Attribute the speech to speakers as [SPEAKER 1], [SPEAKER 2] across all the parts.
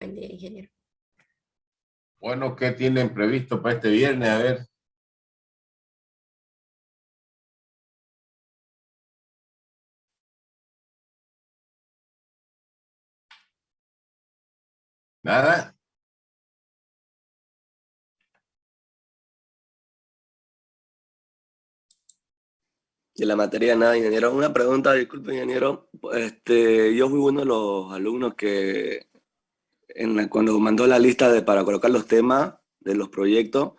[SPEAKER 1] Buen día, ingeniero.
[SPEAKER 2] Bueno, ¿qué tienen previsto para este viernes? A ver. ¿Nada?
[SPEAKER 3] De la materia nada, ingeniero. Una pregunta, disculpe, ingeniero. Yo fui uno de los alumnos que cuando mandó la lista para colocar los temas de los proyectos,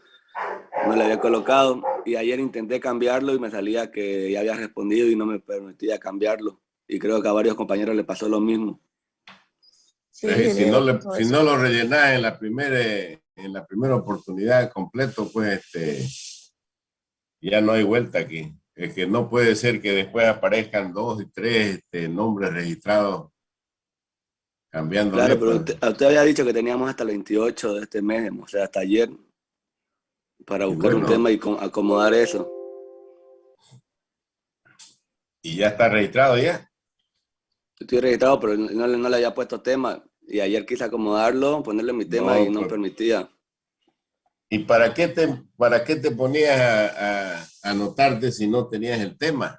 [SPEAKER 3] no le había colocado. Y ayer intenté cambiarlo y me salía que ya había respondido y no me permitía cambiarlo. Y creo que a varios compañeros le pasó lo mismo.
[SPEAKER 1] Sí,
[SPEAKER 2] Si no,
[SPEAKER 1] todo
[SPEAKER 2] si
[SPEAKER 1] eso.
[SPEAKER 2] no lo rellenás en la primera oportunidad completo, pues ya no hay vuelta aquí. Es que no puede ser que después aparezcan 2 y 3 nombres registrados cambiándole.
[SPEAKER 3] Claro, pero
[SPEAKER 2] Pues.
[SPEAKER 3] usted había dicho que teníamos hasta el 28 de este mes, o sea, hasta ayer, para
[SPEAKER 2] Y
[SPEAKER 3] buscar un
[SPEAKER 2] bueno,
[SPEAKER 3] tema y acomodar eso.
[SPEAKER 2] y ya está registrado ya.
[SPEAKER 3] Estoy registrado, pero no le había puesto tema. Y ayer quise acomodarlo, ponerle mi tema y
[SPEAKER 2] No,
[SPEAKER 3] no
[SPEAKER 2] pues,
[SPEAKER 3] permitía.
[SPEAKER 2] ¿y para qué te ponías a anotarte si no tenías el tema?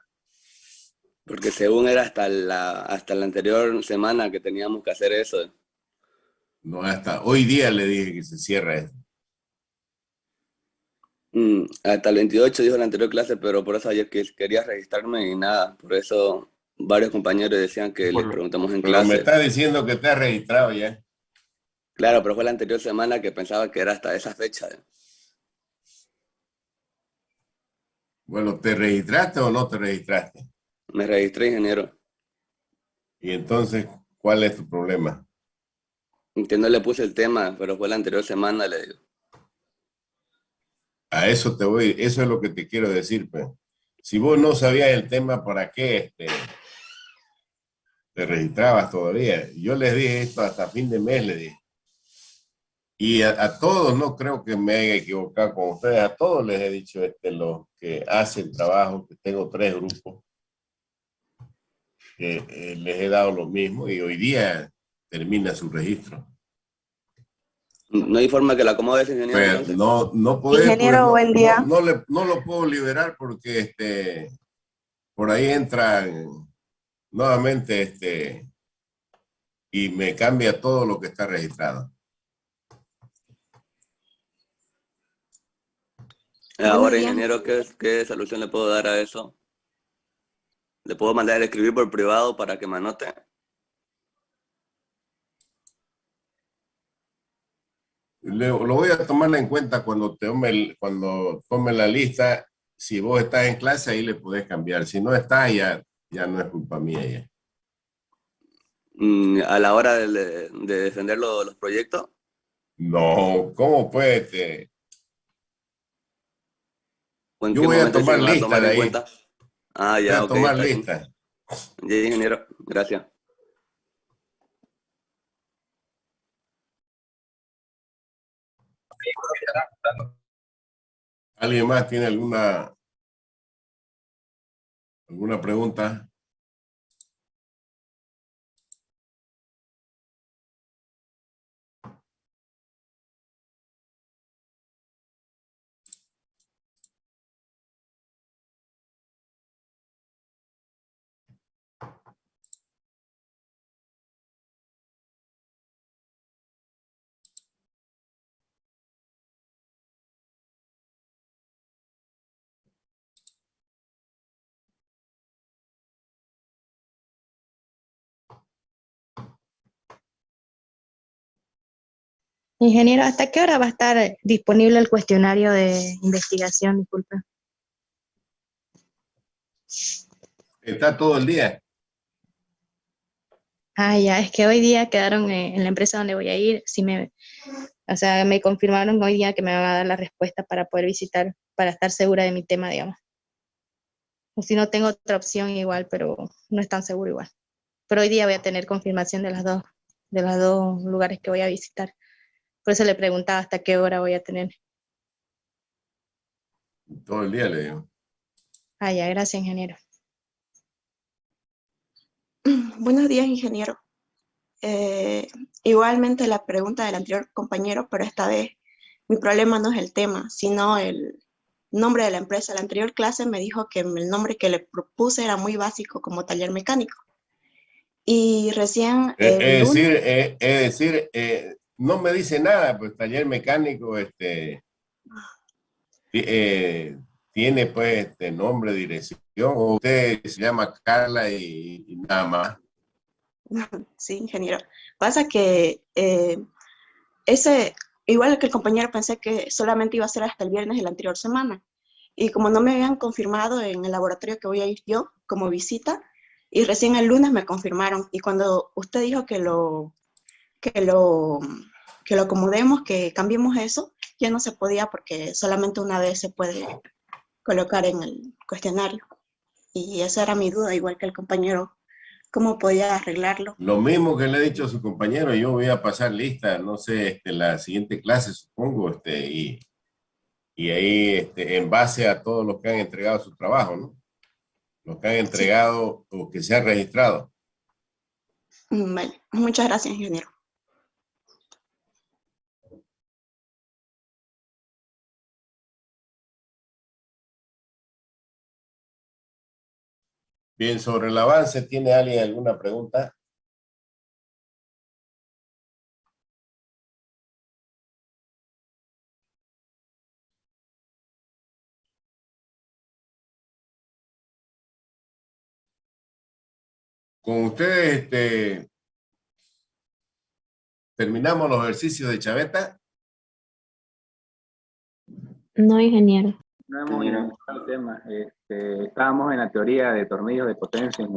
[SPEAKER 3] Porque según era hasta la anterior semana que teníamos que hacer eso.
[SPEAKER 2] No, hasta hoy día le dije que se cierra esto.
[SPEAKER 3] Hasta el 28 dijo la anterior clase, pero por eso ayer quería registrarme y nada. Por eso varios compañeros decían que les preguntamos en
[SPEAKER 2] Pero me
[SPEAKER 3] clase.
[SPEAKER 2] está diciendo que te has registrado ya.
[SPEAKER 3] Claro, pero fue la anterior semana que pensaba que era hasta esa fecha.
[SPEAKER 2] Bueno, ¿te registraste o no te registraste?
[SPEAKER 3] Me registré, ingeniero.
[SPEAKER 2] Y entonces, ¿cuál es tu problema?
[SPEAKER 3] Que no le puse el tema, pero fue la anterior semana, le digo.
[SPEAKER 2] A eso te voy, eso es lo que te quiero decir, pues. Si vos no sabías el tema, ¿para qué te registrabas todavía? Yo les dije esto hasta fin de mes, le dije. Y a todos, no creo que me haya equivocado con ustedes, a todos les he dicho los que hacen trabajo, que tengo 3 grupos, que les he dado lo mismo y hoy día termina su registro.
[SPEAKER 3] No hay forma que la acomode ese ingeniero,
[SPEAKER 2] Pero
[SPEAKER 3] entonces.
[SPEAKER 2] no poder, pues
[SPEAKER 1] Ingeniero, buen día.
[SPEAKER 2] no lo puedo liberar porque por ahí entran nuevamente y me cambia todo lo que está registrado.
[SPEAKER 3] Ahora, ingeniero, ¿qué solución le puedo dar a eso? ¿Le puedo mandar a escribir por privado para que me anote?
[SPEAKER 2] Lo voy a tomar en cuenta cuando cuando tome la lista. Si vos estás en clase, ahí le podés cambiar. Si no estás, ya no es culpa mía ya.
[SPEAKER 3] A la hora de defender los proyectos.
[SPEAKER 2] No, ¿cómo puede?
[SPEAKER 3] ¿O en
[SPEAKER 2] Yo
[SPEAKER 3] qué
[SPEAKER 2] voy a
[SPEAKER 3] momento dice
[SPEAKER 2] tomar
[SPEAKER 3] que me va a
[SPEAKER 2] lista
[SPEAKER 3] tomar
[SPEAKER 2] de
[SPEAKER 3] en
[SPEAKER 2] ahí.
[SPEAKER 3] cuenta? Ah,
[SPEAKER 2] Voy
[SPEAKER 3] ya,
[SPEAKER 2] a
[SPEAKER 3] ok,
[SPEAKER 2] tomar
[SPEAKER 3] está bien.
[SPEAKER 2] lista.
[SPEAKER 3] Ya, ingeniero, gracias.
[SPEAKER 2] ¿Alguien más tiene alguna pregunta?
[SPEAKER 4] Ingeniero, ¿hasta qué hora va a estar disponible el cuestionario de investigación? Disculpe.
[SPEAKER 2] Está todo el día.
[SPEAKER 4] Ah, ya, es que hoy día quedaron en la empresa donde voy a ir, o sea, me confirmaron hoy día que me van a dar la respuesta para poder visitar, para estar segura de mi tema, digamos. O si no, tengo otra opción igual, pero no es tan seguro igual. Pero hoy día voy a tener confirmación de los dos lugares que voy a visitar. Por eso le preguntaba hasta qué hora voy a tener.
[SPEAKER 2] Todo el día le digo.
[SPEAKER 4] Ah, ya, gracias, ingeniero.
[SPEAKER 1] Buenos días, ingeniero. igualmente la pregunta del anterior compañero, pero esta vez mi problema no es el tema, sino el nombre de la empresa. La anterior clase me dijo que el nombre que le propuse era muy básico, como taller mecánico. Y recién el lunes...
[SPEAKER 2] No me dice nada, pues taller mecánico, tiene pues nombre, dirección, o usted se llama Carla y nada más.
[SPEAKER 1] Sí, ingeniero. Pasa que igual que el compañero, pensé que solamente iba a ser hasta el viernes de la anterior semana. Y como no me habían confirmado en el laboratorio que voy a ir yo como visita, y recién el lunes me confirmaron. Y cuando usted dijo que lo, que lo acomodemos, que cambiemos eso, ya no se podía porque solamente una vez se puede colocar en el cuestionario. Y esa era mi duda, igual que el compañero, cómo podía arreglarlo.
[SPEAKER 2] Lo mismo que le he dicho a su compañero, yo voy a pasar lista, no sé, la siguiente clase, supongo, y ahí, en base a todos los que han entregado su trabajo, ¿no? Los que han entregado o que se han registrado.
[SPEAKER 1] Vale, muchas gracias, ingeniero.
[SPEAKER 2] Bien, sobre el avance, ¿tiene alguien alguna pregunta? Con ustedes, terminamos los ejercicios de Chaveta.
[SPEAKER 4] No, ingeniero.
[SPEAKER 5] No hemos iniciado el tema. Estábamos en la teoría de tornillos de potencia.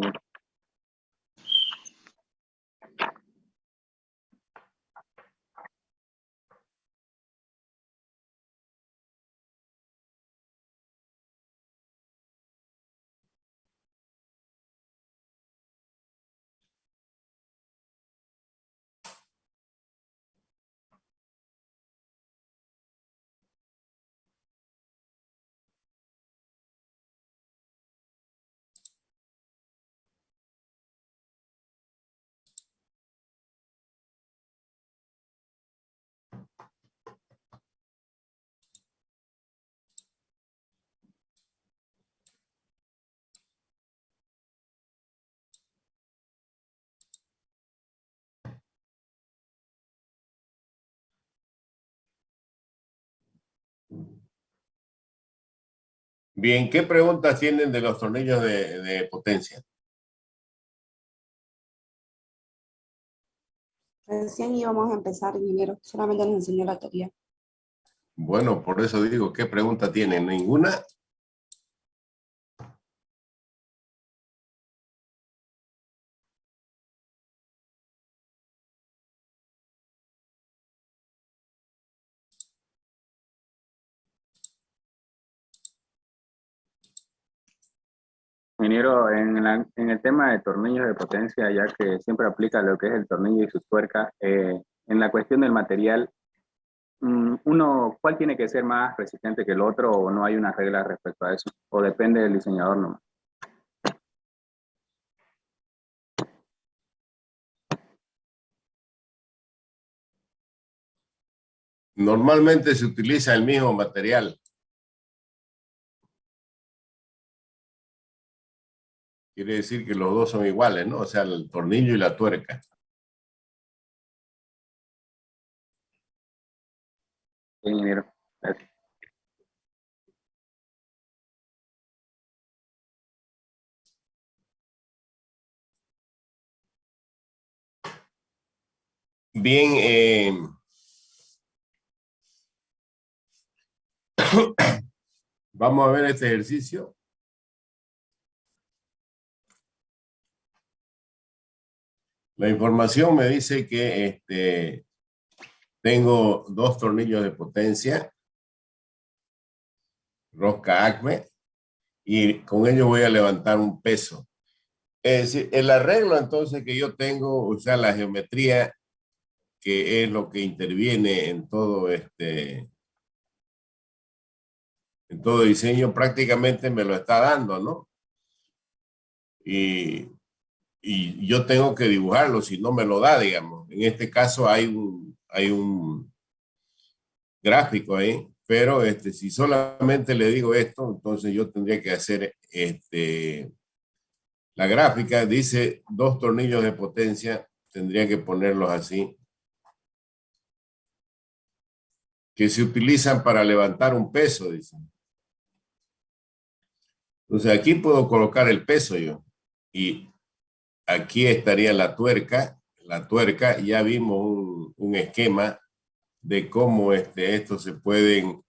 [SPEAKER 2] Bien, ¿qué preguntas tienen de los tornillos de potencia?
[SPEAKER 6] Recién íbamos a empezar, ingeniero, solamente nos enseñó la teoría.
[SPEAKER 2] Bueno, por eso digo, ¿qué pregunta tienen? ¿Ninguna?
[SPEAKER 5] Ingeniero, en el tema de tornillos de potencia, ya que siempre aplica lo que es el tornillo y su tuerca, en la cuestión del material, ¿cuál tiene que ser más resistente que el otro o no hay una regla respecto a eso? ¿O depende del diseñador nomás?
[SPEAKER 2] Normalmente se utiliza el mismo material. Quiere decir que los dos son iguales, ¿no? O sea, el tornillo y la tuerca.
[SPEAKER 5] Ingeniero. Gracias.
[SPEAKER 2] Bien, vamos a ver este ejercicio. La información me dice que tengo dos tornillos de potencia, rosca Acme, y con ello voy a levantar un peso. Es decir, el arreglo entonces que yo tengo, o sea, la geometría, que es lo que interviene en todo en todo diseño, prácticamente me lo está dando, ¿no? Y y yo tengo que dibujarlo, si no me lo da, digamos. En este caso hay un gráfico ahí, pero si solamente le digo esto, entonces yo tendría que hacer la gráfica. Dice 2 tornillos de potencia, tendría que ponerlos así, que se utilizan para levantar un peso, dice. Entonces aquí puedo colocar el peso yo, y aquí estaría la tuerca. La tuerca, ya vimos un esquema de cómo estos se pueden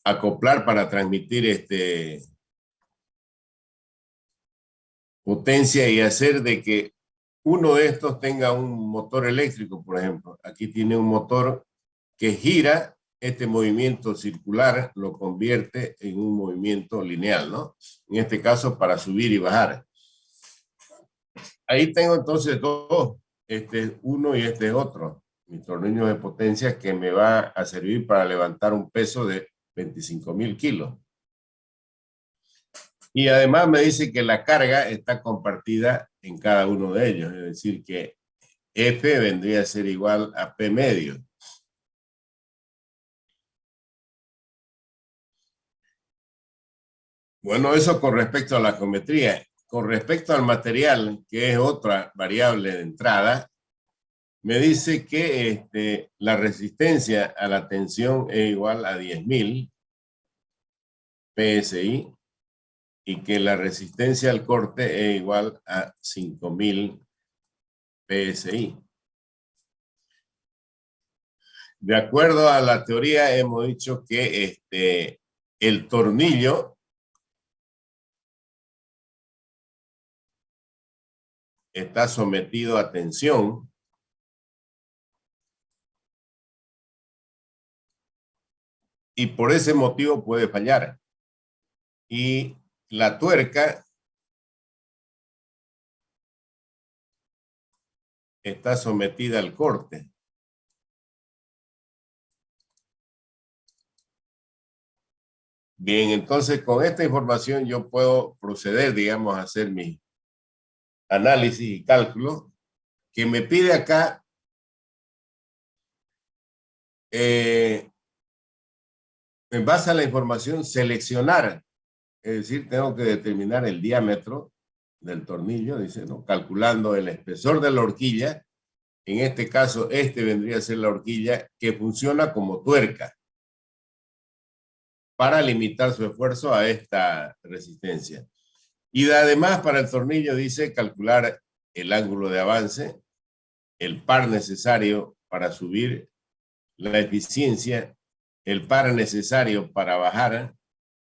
[SPEAKER 2] acoplar para transmitir potencia y hacer de que uno de estos tenga un motor eléctrico, por ejemplo. Aquí tiene un motor que gira. Este movimiento circular lo convierte en un movimiento lineal, ¿no? En este caso, para subir y bajar. Ahí tengo entonces dos, este es uno y este es otro, mi tornillo de potencia que me va a servir para levantar un peso de 25.000 kilos. Y además me dice que la carga está compartida en cada uno de ellos, es decir que F vendría a ser igual a P medio. Bueno, eso con respecto a la geometría. Con respecto al material, que es otra variable de entrada, me dice que la resistencia a la tensión es igual a 10.000 PSI y que la resistencia al corte es igual a 5.000 PSI. De acuerdo a la teoría, hemos dicho que el tornillo está sometido a tensión y por ese motivo puede fallar. Y la tuerca está sometida al corte. Bien, entonces con esta información yo puedo proceder, digamos, a hacer mi análisis y cálculo que me pide acá en base a la información seleccionar, es decir, tengo que determinar el diámetro del tornillo, dice, ¿no? Calculando el espesor de la horquilla. En este caso, vendría a ser la horquilla que funciona como tuerca para limitar su esfuerzo a esta resistencia. Y además, para el tornillo, dice calcular el ángulo de avance, el par necesario para subir, la eficiencia, el par necesario para bajar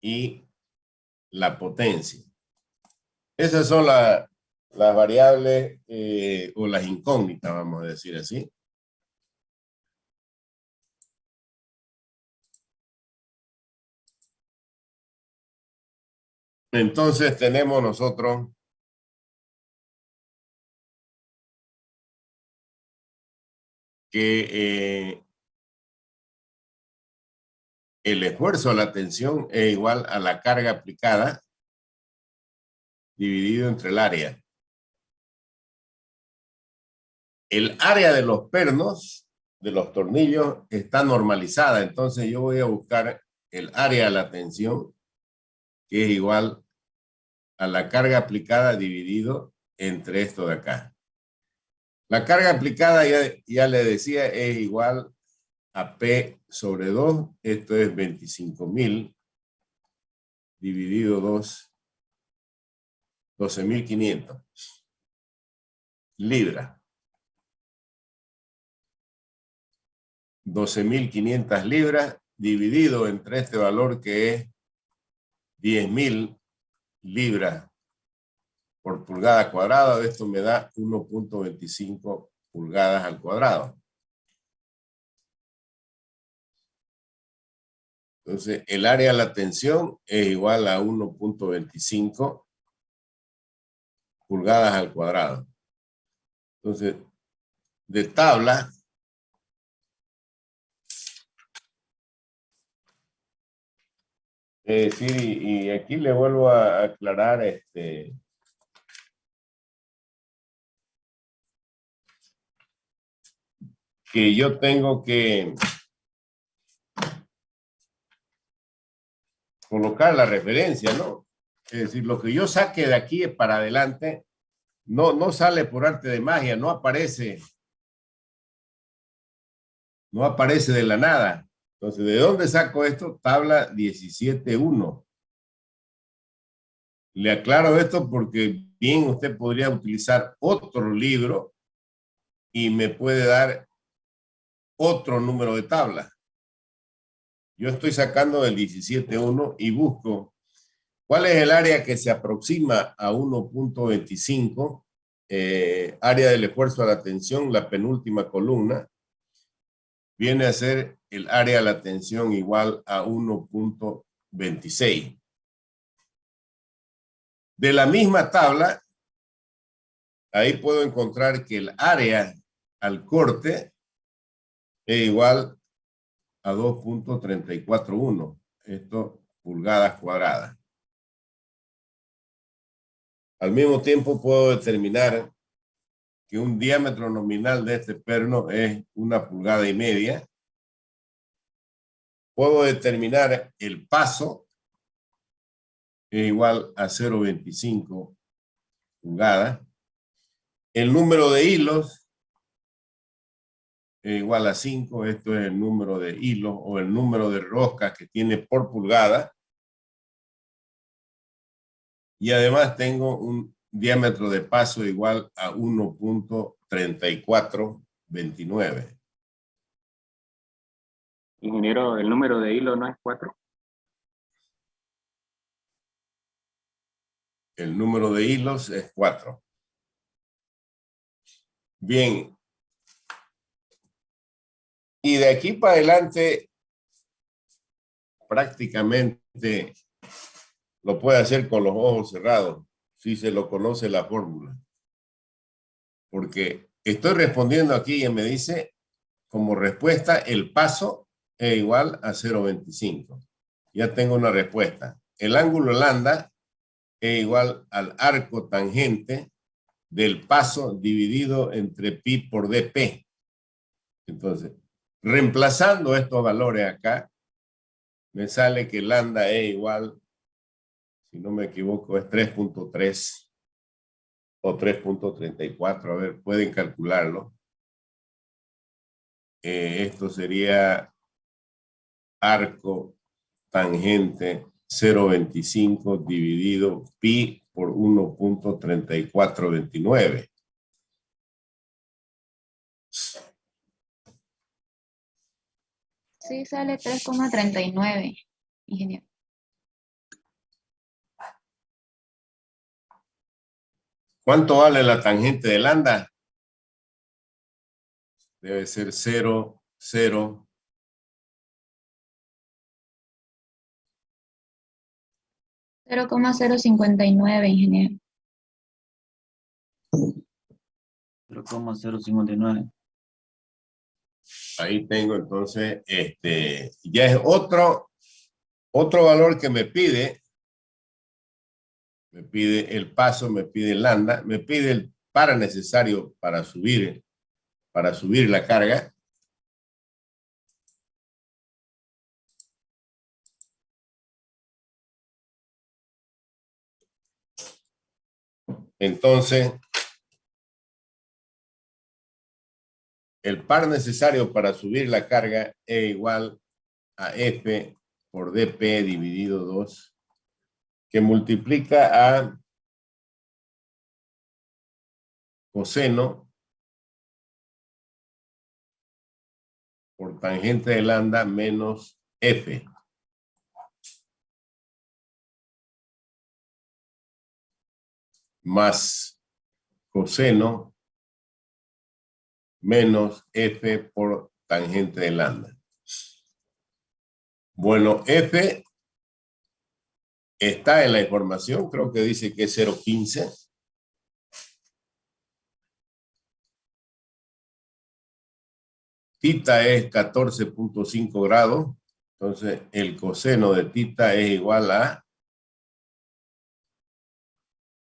[SPEAKER 2] y la potencia. Esas son las variables o las incógnitas, vamos a decir así. Entonces tenemos nosotros que el esfuerzo a la tensión es igual a la carga aplicada dividido entre el área. El área de los pernos, de los tornillos, está normalizada. Entonces yo voy a buscar el área de la tensión, que es igual a la carga aplicada dividido entre esto de acá. La carga aplicada, ya le decía, es igual a P sobre 2. Esto es 25.000 dividido 2, 12.500 libras. 12.500 libras dividido entre este valor que es 10.000 libras por pulgada cuadrada. Esto me da 1.25 pulgadas al cuadrado. Entonces, el área de la tensión es igual a 1.25 pulgadas al cuadrado. Entonces, de tabla, Sí, y aquí le vuelvo a aclarar que yo tengo que colocar la referencia, ¿no? Es decir, lo que yo saque de aquí para adelante no sale por arte de magia, no aparece de la nada. Entonces, ¿de dónde saco esto? Tabla 17.1. Le aclaro esto porque bien usted podría utilizar otro libro y me puede dar otro número de tabla. Yo estoy sacando del 17.1 y busco cuál es el área que se aproxima a 1.25, área del esfuerzo a la tensión, la penúltima columna, viene a ser el área de la tensión igual a 1.26. De la misma tabla, ahí puedo encontrar que el área al corte es igual a 2.341. Esto pulgadas cuadradas. Al mismo tiempo puedo determinar que un diámetro nominal de este perno es 1,5 pulgadas. Puedo determinar el paso es igual a 0,25 pulgadas. El número de hilos es igual a 5. Esto es el número de hilos o el número de roscas que tiene por pulgada. Y además tengo un diámetro de paso igual a 1.3429.
[SPEAKER 5] Ingeniero, ¿el número de hilo no es 4?
[SPEAKER 2] El número de hilos es 4. Bien. Y de aquí para adelante prácticamente lo puede hacer con los ojos cerrados, si se lo conoce la fórmula. Porque estoy respondiendo aquí y me dice, como respuesta, el paso es igual a 0,25. Ya tengo una respuesta. El ángulo lambda es igual al arco tangente del paso dividido entre pi por dp. Entonces, reemplazando estos valores acá, me sale que lambda es igual, si no me equivoco, es 3.3 o 3.34. A ver, pueden calcularlo. Esto sería arco tangente 0,25 dividido pi por 1.3429.
[SPEAKER 7] Sí, sale 3,39, ingeniero.
[SPEAKER 2] ¿Cuánto vale la tangente de lambda? Debe ser 0, 0.
[SPEAKER 7] 0,059, ingeniero.
[SPEAKER 8] 0,059.
[SPEAKER 2] Ahí tengo entonces, ya es otro valor que me pide el paso, me pide el lambda, me pide el par necesario para subir la carga. Entonces, el par necesario para subir la carga es igual a F por dP dividido 2, que multiplica a coseno por tangente de lambda menos F. Más coseno menos F por tangente de lambda. Bueno, F está en la información, creo que dice que es 0,15. Theta es 14.5 grados, Entonces, el coseno de tita es igual a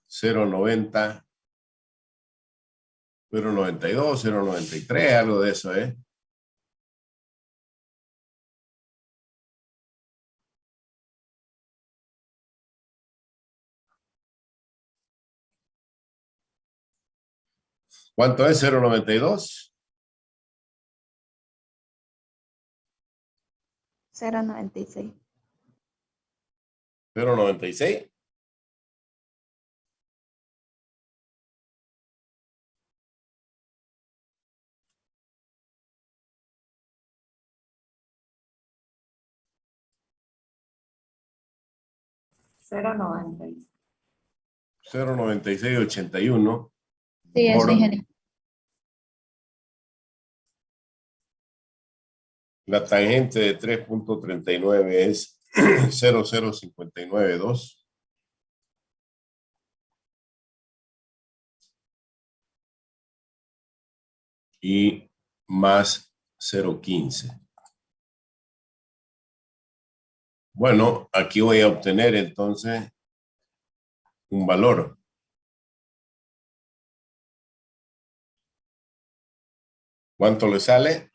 [SPEAKER 2] 0,90, 0,92, 0,93, algo de eso, ¿eh? ¿Cuánto es 0,92?
[SPEAKER 6] 0,96.
[SPEAKER 2] 0,96.
[SPEAKER 6] Cero noventa.
[SPEAKER 2] 0,9681
[SPEAKER 7] Sí, eso,
[SPEAKER 2] por
[SPEAKER 7] ingeniero.
[SPEAKER 2] la tangente de 3,39 es 0,0592. Y más 0,15. Bueno, aquí voy a obtener entonces un valor. ¿Cuánto le sale?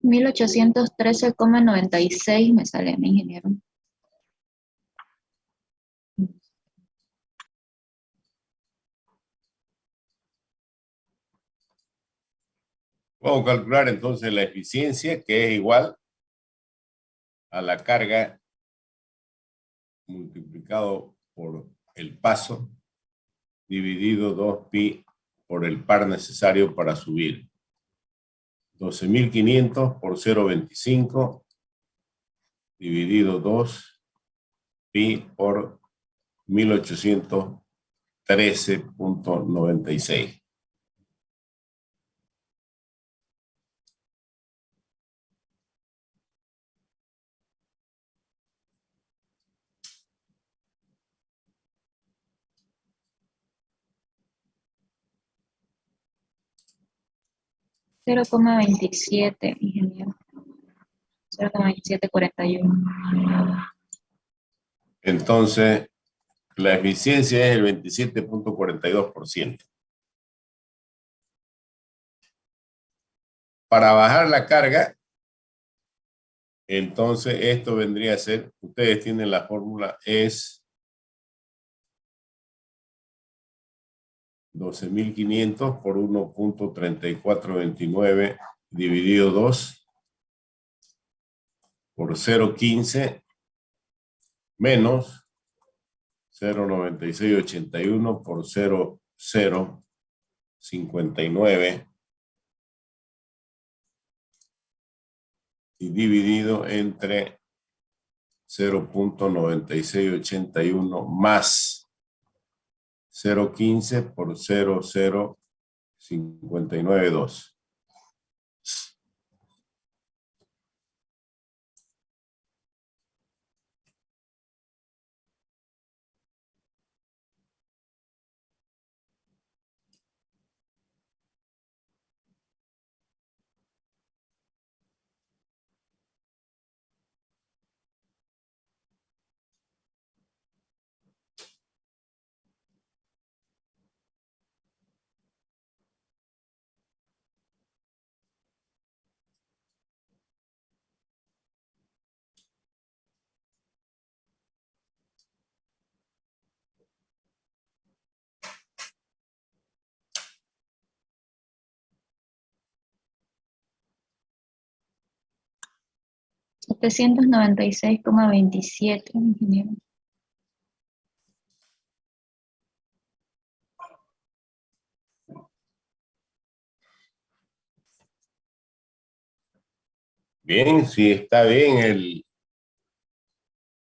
[SPEAKER 7] $1,813,96 me sale mi ingeniero.
[SPEAKER 2] Vamos a calcular entonces la eficiencia, que es igual a la carga multiplicado por el paso dividido 2pi por el par necesario para subir. 12.500 por 0,25 dividido 2pi por 1.813,96.
[SPEAKER 7] $0,27, ingeniero. 0,2741.
[SPEAKER 2] Entonces, la eficiencia es el 27,42%. Para bajar la carga, entonces esto vendría a ser, ustedes tienen la fórmula, es 12.500 por 1,3429 dividido 2 por 0,15 menos 0,9681 por 0,059 y dividido entre 0,9681 más 0,15 por 0,0592.
[SPEAKER 7] 796,27, ingeniero.
[SPEAKER 2] Bien, si está bien el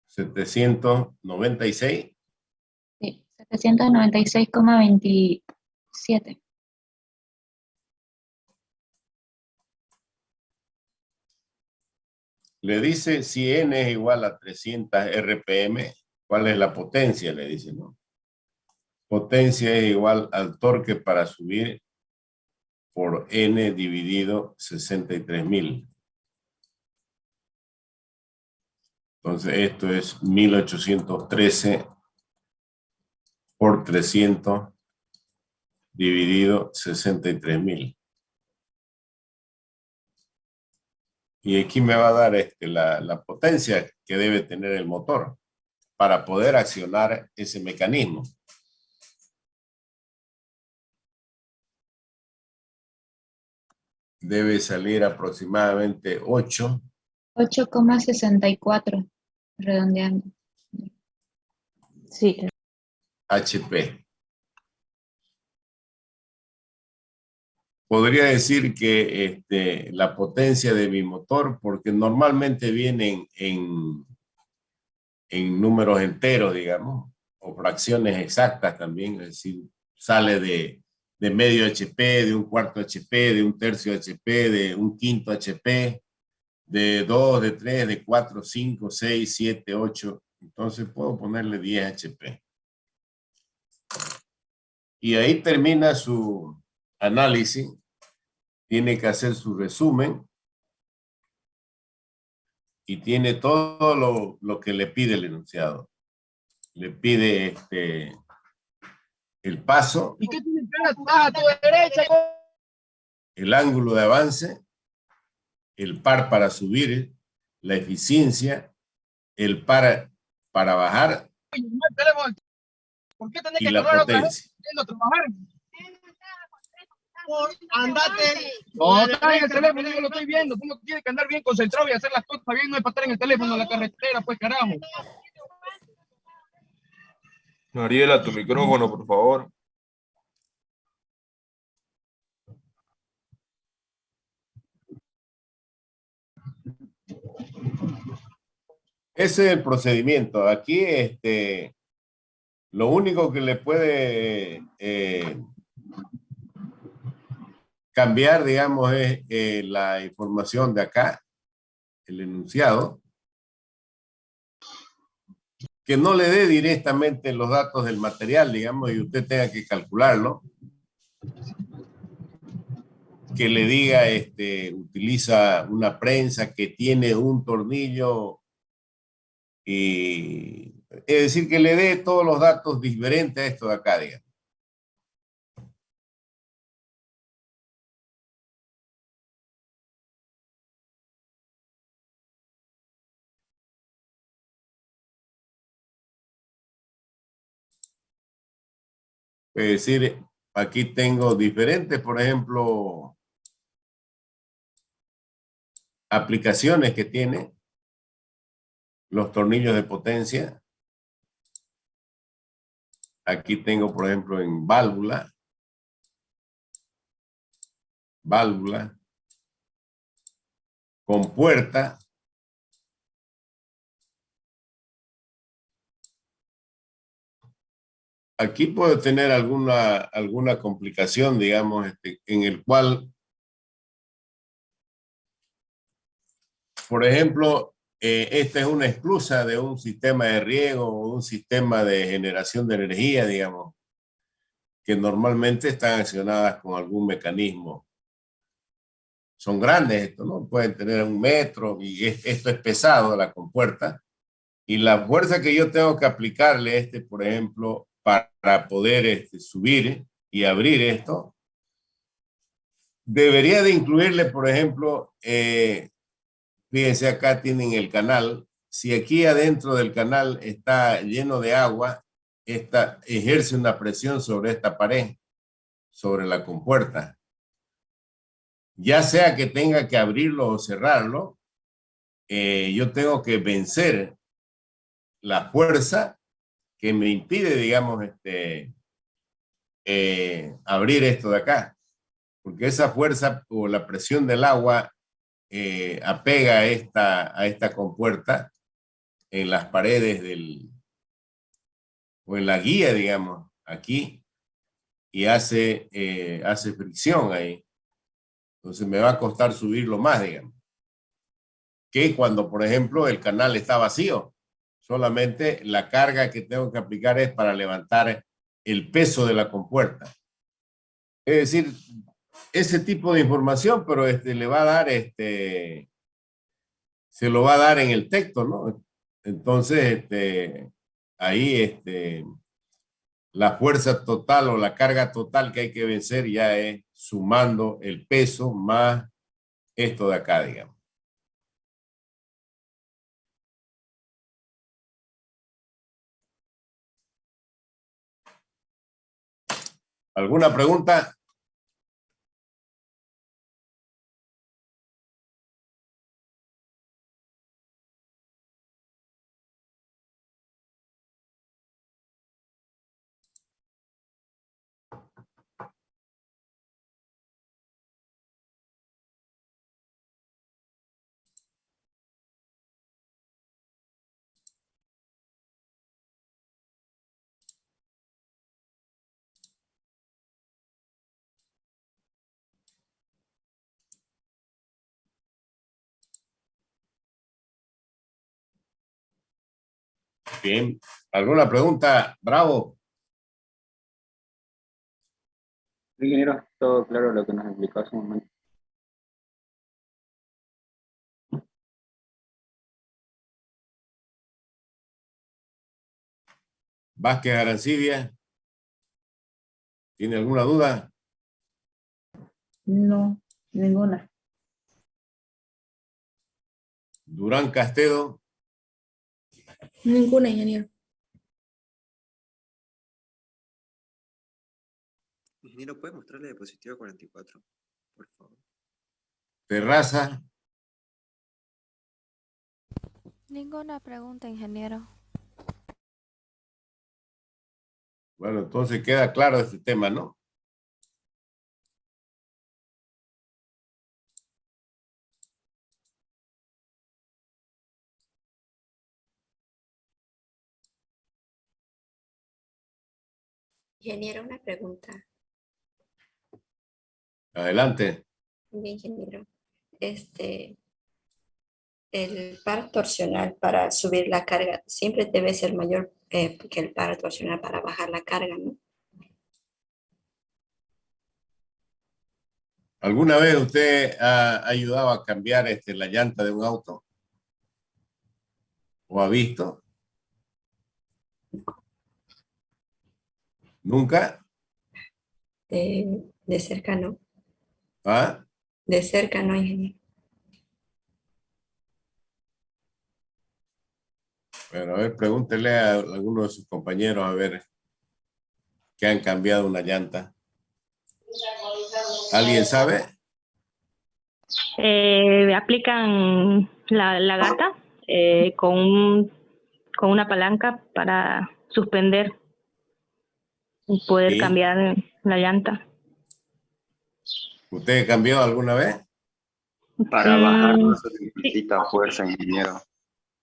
[SPEAKER 2] 796.
[SPEAKER 7] Sí, 796,27.
[SPEAKER 2] Le dice si N es igual a 300 RPM, ¿cuál es la potencia? Le dice, ¿no? Potencia es igual al torque para subir por N dividido 63.000. Entonces esto es 1813 por 300 dividido 63.000. Y aquí me va a dar la potencia que debe tener el motor para poder accionar ese mecanismo. Debe salir aproximadamente
[SPEAKER 7] 8,64, redondeando.
[SPEAKER 4] Sí,
[SPEAKER 2] HP. Podría decir que la potencia de mi motor, porque normalmente vienen en números enteros, digamos, o fracciones exactas también, es decir, sale de medio HP, de un cuarto HP, de un tercio HP, de un quinto HP, de 2, de 3, de 4, 5, 6, 7, 8. Entonces puedo ponerle 10 HP. Y ahí termina su análisis. Tiene que hacer su resumen y tiene todo lo que le pide el enunciado. Le pide el paso,
[SPEAKER 8] ¿Y qué tiene que ver a tu derecha?
[SPEAKER 2] el ángulo de avance, el par para subir, la eficiencia, el par para bajar
[SPEAKER 8] ¿Por qué tenés
[SPEAKER 2] y
[SPEAKER 8] que
[SPEAKER 2] la
[SPEAKER 8] cobrar otra vez
[SPEAKER 2] potencia.
[SPEAKER 8] yendo a trabajar? Andate. No, está en el teléfono, yo lo estoy viendo. Tú no tienes que andar bien concentrado y hacer las cosas bien, no es para estar en el teléfono en la carretera, pues carajo.
[SPEAKER 9] Mariela, tu micrófono, por favor.
[SPEAKER 2] Ese es el procedimiento. Aquí lo único que le puede cambiar, digamos, es la información de acá, el enunciado, que no le dé directamente los datos del material, digamos, y usted tenga que calcularlo. Que le diga, utiliza una prensa que tiene un tornillo, y es decir, que le dé todos los datos diferentes a esto de acá, digamos. Es decir, aquí tengo diferentes, por ejemplo, aplicaciones que tiene los tornillos de potencia. Aquí tengo, por ejemplo, en válvula, compuerta, aquí puedo tener alguna complicación, digamos, en el cual, por ejemplo, esta es una esclusa de un sistema de riego o un sistema de generación de energía, digamos, que normalmente están accionadas con algún mecanismo. Son grandes estos, ¿no? Pueden tener 1 metro y esto es pesado, la compuerta. Y la fuerza que yo tengo que aplicarle por ejemplo, para poder subir y abrir esto, debería de incluirle, por ejemplo, fíjense acá tienen el canal. Si aquí adentro del canal está lleno de agua, esta ejerce una presión sobre esta pared, sobre la compuerta. Ya sea que tenga que abrirlo o cerrarlo, yo tengo que vencer la fuerza que me impide, digamos, abrir esto de acá. Porque esa fuerza o la presión del agua apega a esta compuerta en las paredes o en la guía, digamos, aquí, y hace fricción ahí. Entonces me va a costar subirlo más, digamos, que cuando, por ejemplo, el canal está vacío. Solamente la carga que tengo que aplicar es para levantar el peso de la compuerta. Es decir, ese tipo de información, pero le va a dar, se lo va a dar en el texto, ¿no? Entonces, ahí, la fuerza total o la carga total que hay que vencer ya es sumando el peso más esto de acá, digamos. ¿Alguna pregunta? Bien. ¿Alguna pregunta? Bravo.
[SPEAKER 5] Ingeniero, todo claro lo que nos explicó hace un momento.
[SPEAKER 2] Vázquez Arancibia. ¿Tiene alguna duda?
[SPEAKER 10] No, ninguna.
[SPEAKER 2] Durán Castedo.
[SPEAKER 11] Ninguna, ingeniero.
[SPEAKER 12] Ingeniero, ¿puede mostrarle diapositiva 44, por favor?
[SPEAKER 2] Terraza.
[SPEAKER 13] Ninguna pregunta, ingeniero.
[SPEAKER 2] Bueno, entonces queda claro este tema, ¿no?
[SPEAKER 14] Ingeniero, una pregunta.
[SPEAKER 2] Adelante.
[SPEAKER 14] Ingeniero, el par torsional para subir la carga siempre debe ser mayor que el par torsional para bajar la carga, ¿no?
[SPEAKER 2] ¿Alguna vez usted ha ayudado a cambiar la llanta de un auto? ¿O ha visto? ¿Nunca?
[SPEAKER 14] De cerca no.
[SPEAKER 2] ¿Ah?
[SPEAKER 14] De cerca no, ingeniero.
[SPEAKER 2] Bueno, a ver, pregúntele a alguno de sus compañeros a ver que han cambiado una llanta. ¿Alguien sabe?
[SPEAKER 4] Aplican la gata con una palanca para suspender y poder
[SPEAKER 2] Sí.
[SPEAKER 4] cambiar la llanta.
[SPEAKER 2] ¿Usted cambió alguna vez?
[SPEAKER 12] Para bajar no se
[SPEAKER 4] Sí,
[SPEAKER 12] necesita fuerza, ingeniero.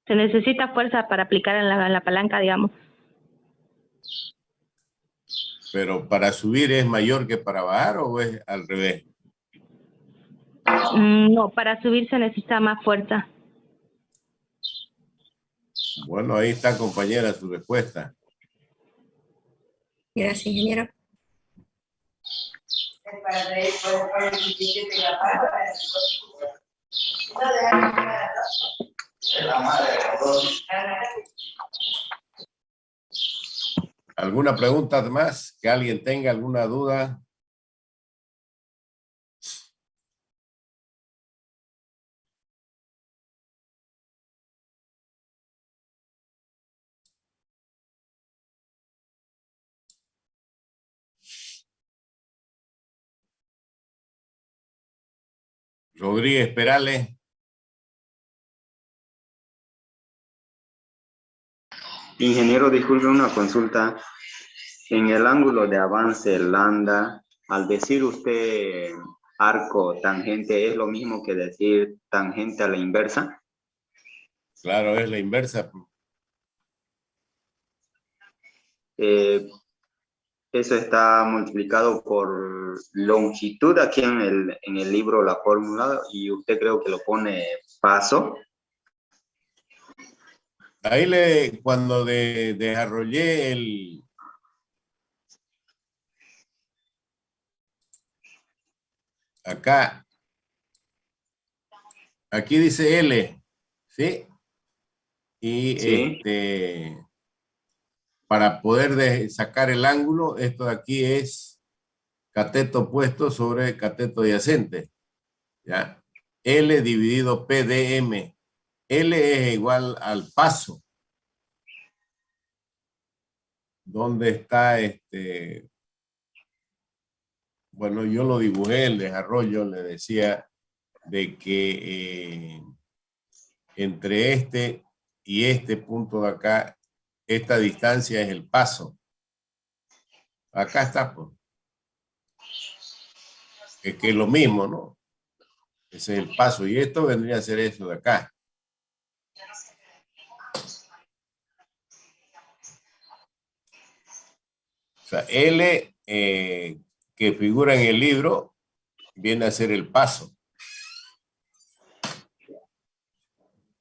[SPEAKER 4] se necesita fuerza para aplicar en la palanca, digamos.
[SPEAKER 2] ¿Pero para subir es mayor que para bajar o es al revés?
[SPEAKER 4] No, para subir se necesita más fuerza.
[SPEAKER 2] Bueno, ahí está, compañera, su respuesta.
[SPEAKER 14] Gracias, ingeniero.
[SPEAKER 2] ¿Alguna pregunta más? ¿Que alguien tenga alguna duda? Rodríguez Perales.
[SPEAKER 5] Ingeniero, disculpe una consulta. En el ángulo de avance lambda, al decir usted arco tangente, ¿es lo mismo que decir tangente a la inversa?
[SPEAKER 2] Claro, es la inversa.
[SPEAKER 5] Eso está multiplicado por longitud aquí en el libro, la fórmula, y usted creo que lo pone paso.
[SPEAKER 2] Ahí cuando desarrollé acá, aquí dice L, ¿sí? Y
[SPEAKER 5] Sí.
[SPEAKER 2] para poder sacar el ángulo, esto de aquí es cateto opuesto sobre cateto adyacente, ¿ya? L dividido P de M. L es igual al paso. ¿Dónde está Bueno, yo lo dibujé, el desarrollo, le decía de que entre este y este punto de acá, esta distancia es el paso. Acá está, pues. Es que es lo mismo, ¿no? Ese es el paso. Y esto vendría a ser eso de acá. O sea, L que figura en el libro viene a ser el paso.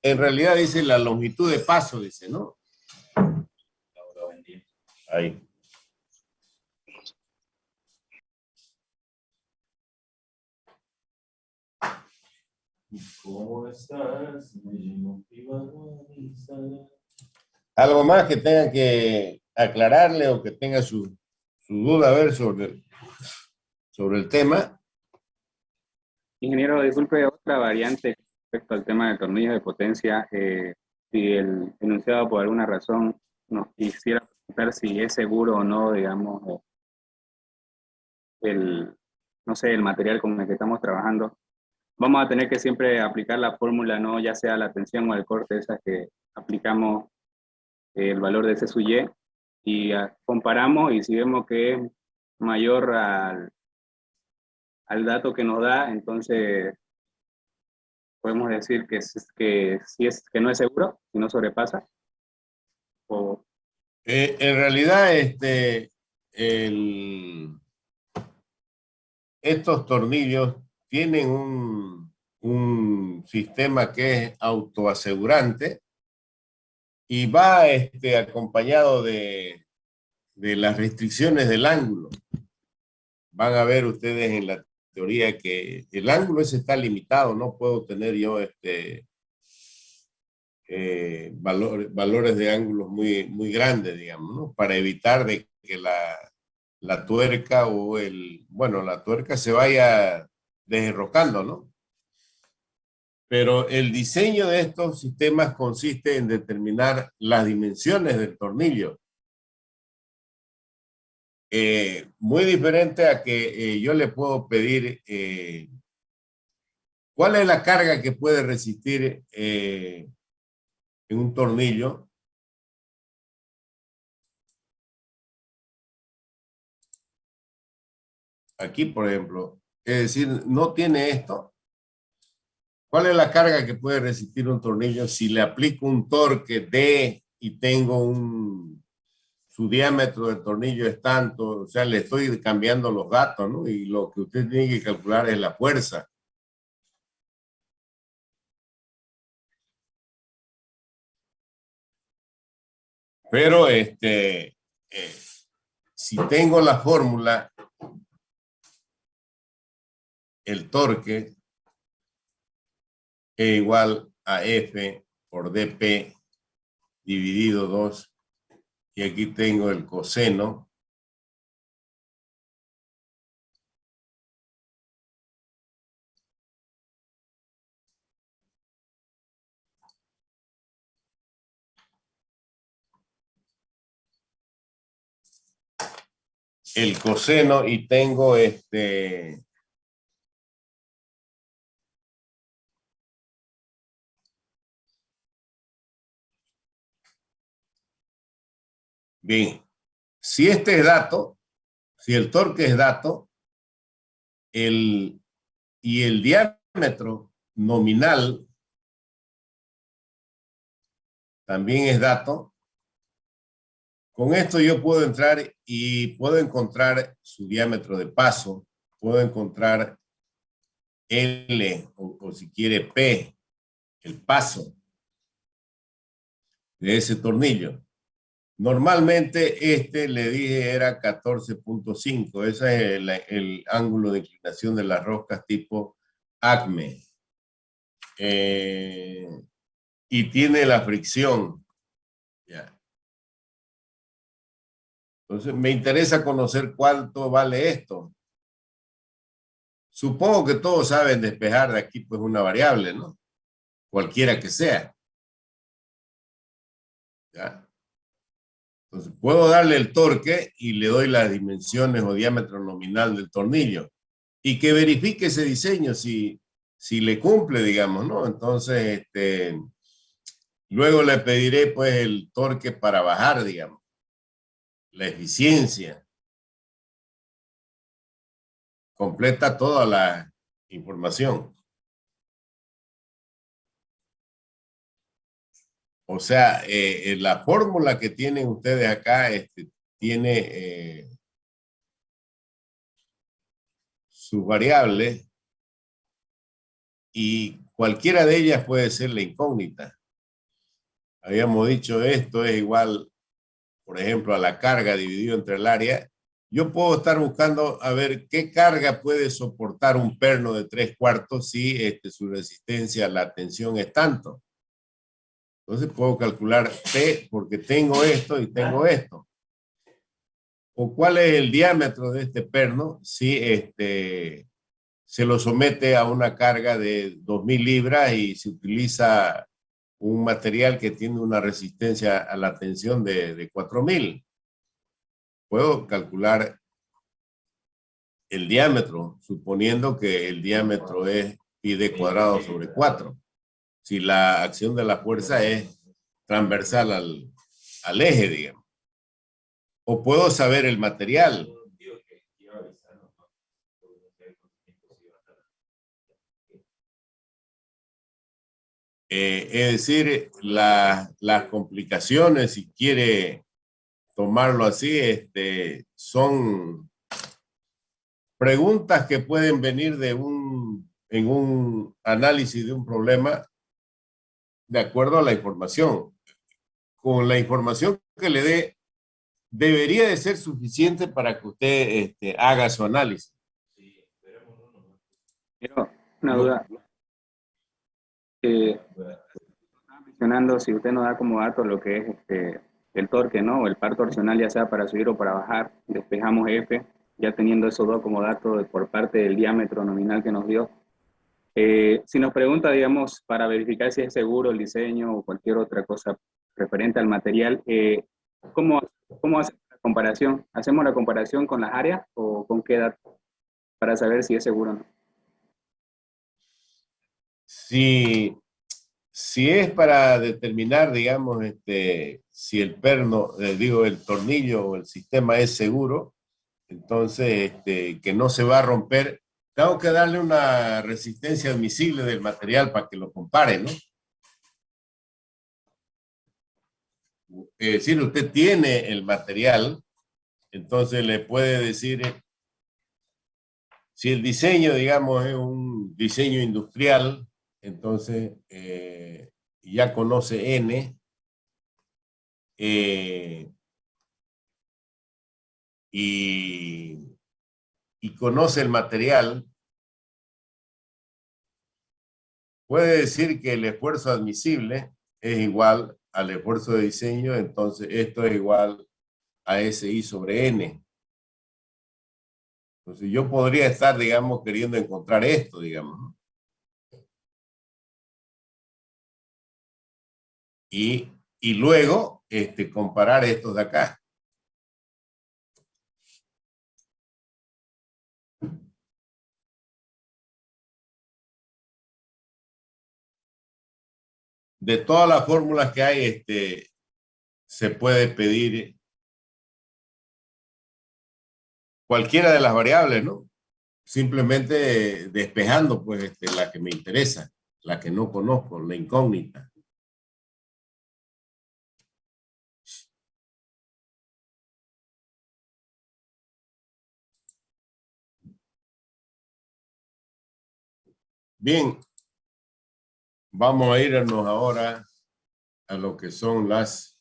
[SPEAKER 2] En realidad dice la longitud de paso, dice, ¿no? Ahí. ¿Cómo estás? ¿Algo más que tengan que aclararle o que tenga su duda a ver sobre el tema?
[SPEAKER 5] Ingeniero, disculpe, otra variante respecto al tema de tornillos de potencia. Si el enunciado por alguna razón nos quisiera preguntar si es seguro o no, digamos, no sé, el material con el que estamos trabajando, vamos a tener que siempre aplicar la fórmula, ¿no? Ya sea la tensión o el corte, esa que aplicamos el valor de C sub Y, y comparamos, y si vemos que es mayor al dato que nos da, entonces podemos decir que que no es seguro, si no sobrepasa. O,
[SPEAKER 2] En realidad, estos tornillos tienen un sistema que es autoasegurante y va acompañado de las restricciones del ángulo. Van a ver ustedes en la teoría que el ángulo ese está limitado, no puedo tener yo valores de ángulos muy grandes, digamos, ¿no? Para evitar de que la tuerca o la tuerca se vaya desenroscando, ¿no? Pero el diseño de estos sistemas consiste en determinar las dimensiones del tornillo. Muy diferente a que yo le puedo pedir cuál es la carga que puede resistir en un tornillo. Aquí, por ejemplo, es decir, no tiene esto. ¿Cuál es la carga que puede resistir un tornillo si le aplico un torque D y tengo su diámetro del tornillo es tanto? O sea, le estoy cambiando los datos, ¿no? Y lo que usted tiene que calcular es la fuerza. Pero si tengo la fórmula, el torque es igual a F por dP dividido 2, y aquí tengo el coseno y tengo Bien, si este es dato, si el torque es dato, y el diámetro nominal también es dato, con esto yo puedo entrar y puedo encontrar su diámetro de paso, puedo encontrar L o si quiere P, el paso de ese tornillo. Normalmente le dije era 14.5, ese es el ángulo de inclinación de las roscas tipo ACME. Y tiene la fricción. Ya. Entonces me interesa conocer cuánto vale esto. Supongo que todos saben despejar de aquí pues una variable, ¿no? Cualquiera que sea. ¿Ya? Entonces puedo darle el torque y le doy las dimensiones o diámetro nominal del tornillo y que verifique ese diseño si le cumple, digamos, ¿no? Entonces, luego le pediré pues el torque para bajar, digamos, la eficiencia. Completa toda la información. O sea, la fórmula que tienen ustedes acá tiene sus variables y cualquiera de ellas puede ser la incógnita. Habíamos dicho esto es igual, por ejemplo, a la carga dividido entre el área. Yo puedo estar buscando a ver qué carga puede soportar un perno de 3/4 si su resistencia a la tensión es tanto. Entonces puedo calcular P porque tengo esto y tengo esto. O cuál es el diámetro de este perno si se lo somete a una carga de 2000 libras y se utiliza un material que tiene una resistencia a la tensión de 4000. Puedo calcular el diámetro, suponiendo que el diámetro es πd²/4. Si la acción de la fuerza es transversal al eje, digamos. O puedo saber el material. Es decir, las complicaciones, si quiere tomarlo así, son preguntas que pueden venir en un análisis de un problema de acuerdo a la información. Con la información que le dé, debería de ser suficiente para que usted haga su análisis.
[SPEAKER 5] Pero una duda. Estaba mencionando, si usted nos da como dato lo que es el torque, ¿no? O el par torsional, ya sea para subir o para bajar, despejamos F, ya teniendo esos dos como datos por parte del diámetro nominal que nos dio. Si nos pregunta, digamos, para verificar si es seguro el diseño o cualquier otra cosa referente al material, ¿cómo hacemos la comparación? ¿Hacemos la comparación con las áreas o con qué dato para saber si es seguro o no?
[SPEAKER 2] Si es para determinar, digamos, si el perno, el tornillo o el sistema es seguro, entonces que no se va a romper, tengo que darle una resistencia admisible del material para que lo compare, ¿no? Es decir, usted tiene el material, entonces le puede decir, si el diseño, digamos, es un diseño industrial, entonces ya conoce N, y conoce el material, puede decir que el esfuerzo admisible es igual al esfuerzo de diseño, entonces esto es igual a SI sobre N. Entonces yo podría estar, digamos, queriendo encontrar esto, digamos, ¿no? Y luego comparar estos de acá. De todas las fórmulas que hay, se puede pedir cualquiera de las variables, ¿no? Simplemente despejando, pues, la que me interesa, la que no conozco, la incógnita. Bien, vamos a irnos ahora a lo que son las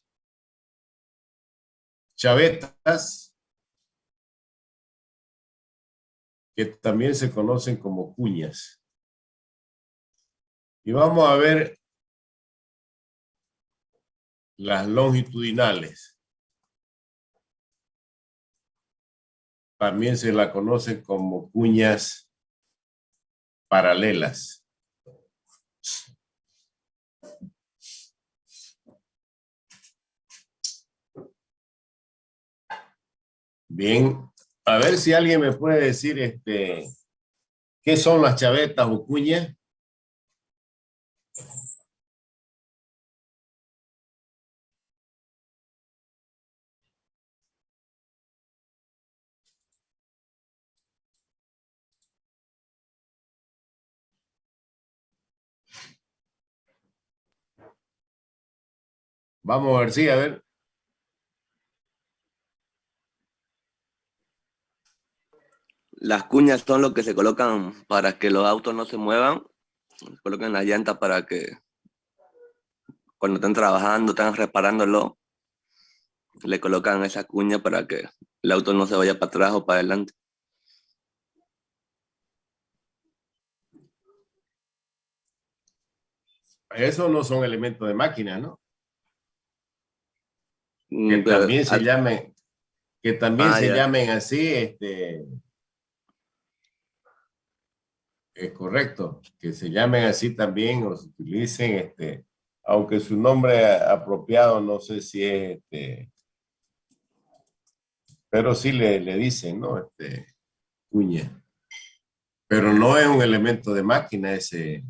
[SPEAKER 2] chavetas, que también se conocen como cuñas. Y vamos a ver las longitudinales. También se la conocen como cuñas paralelas. Bien, a ver si alguien me puede decir ¿qué son las chavetas o cuñas? Vamos a ver, sí, a ver.
[SPEAKER 3] Las cuñas son lo que se colocan para que los autos no se muevan. Se colocan las llantas para que cuando están trabajando, están reparándolo, le colocan esa cuña para que el auto no se vaya para atrás o para adelante.
[SPEAKER 2] Esos no son elementos de máquina, ¿no? Que
[SPEAKER 3] Pero,
[SPEAKER 2] también se llamen,
[SPEAKER 3] ya.
[SPEAKER 2] llamen así, es correcto, que se llamen así también o se utilicen, aunque su nombre apropiado no sé si es, pero sí le dicen, ¿no? Cuña. Pero no es un elemento de máquina ese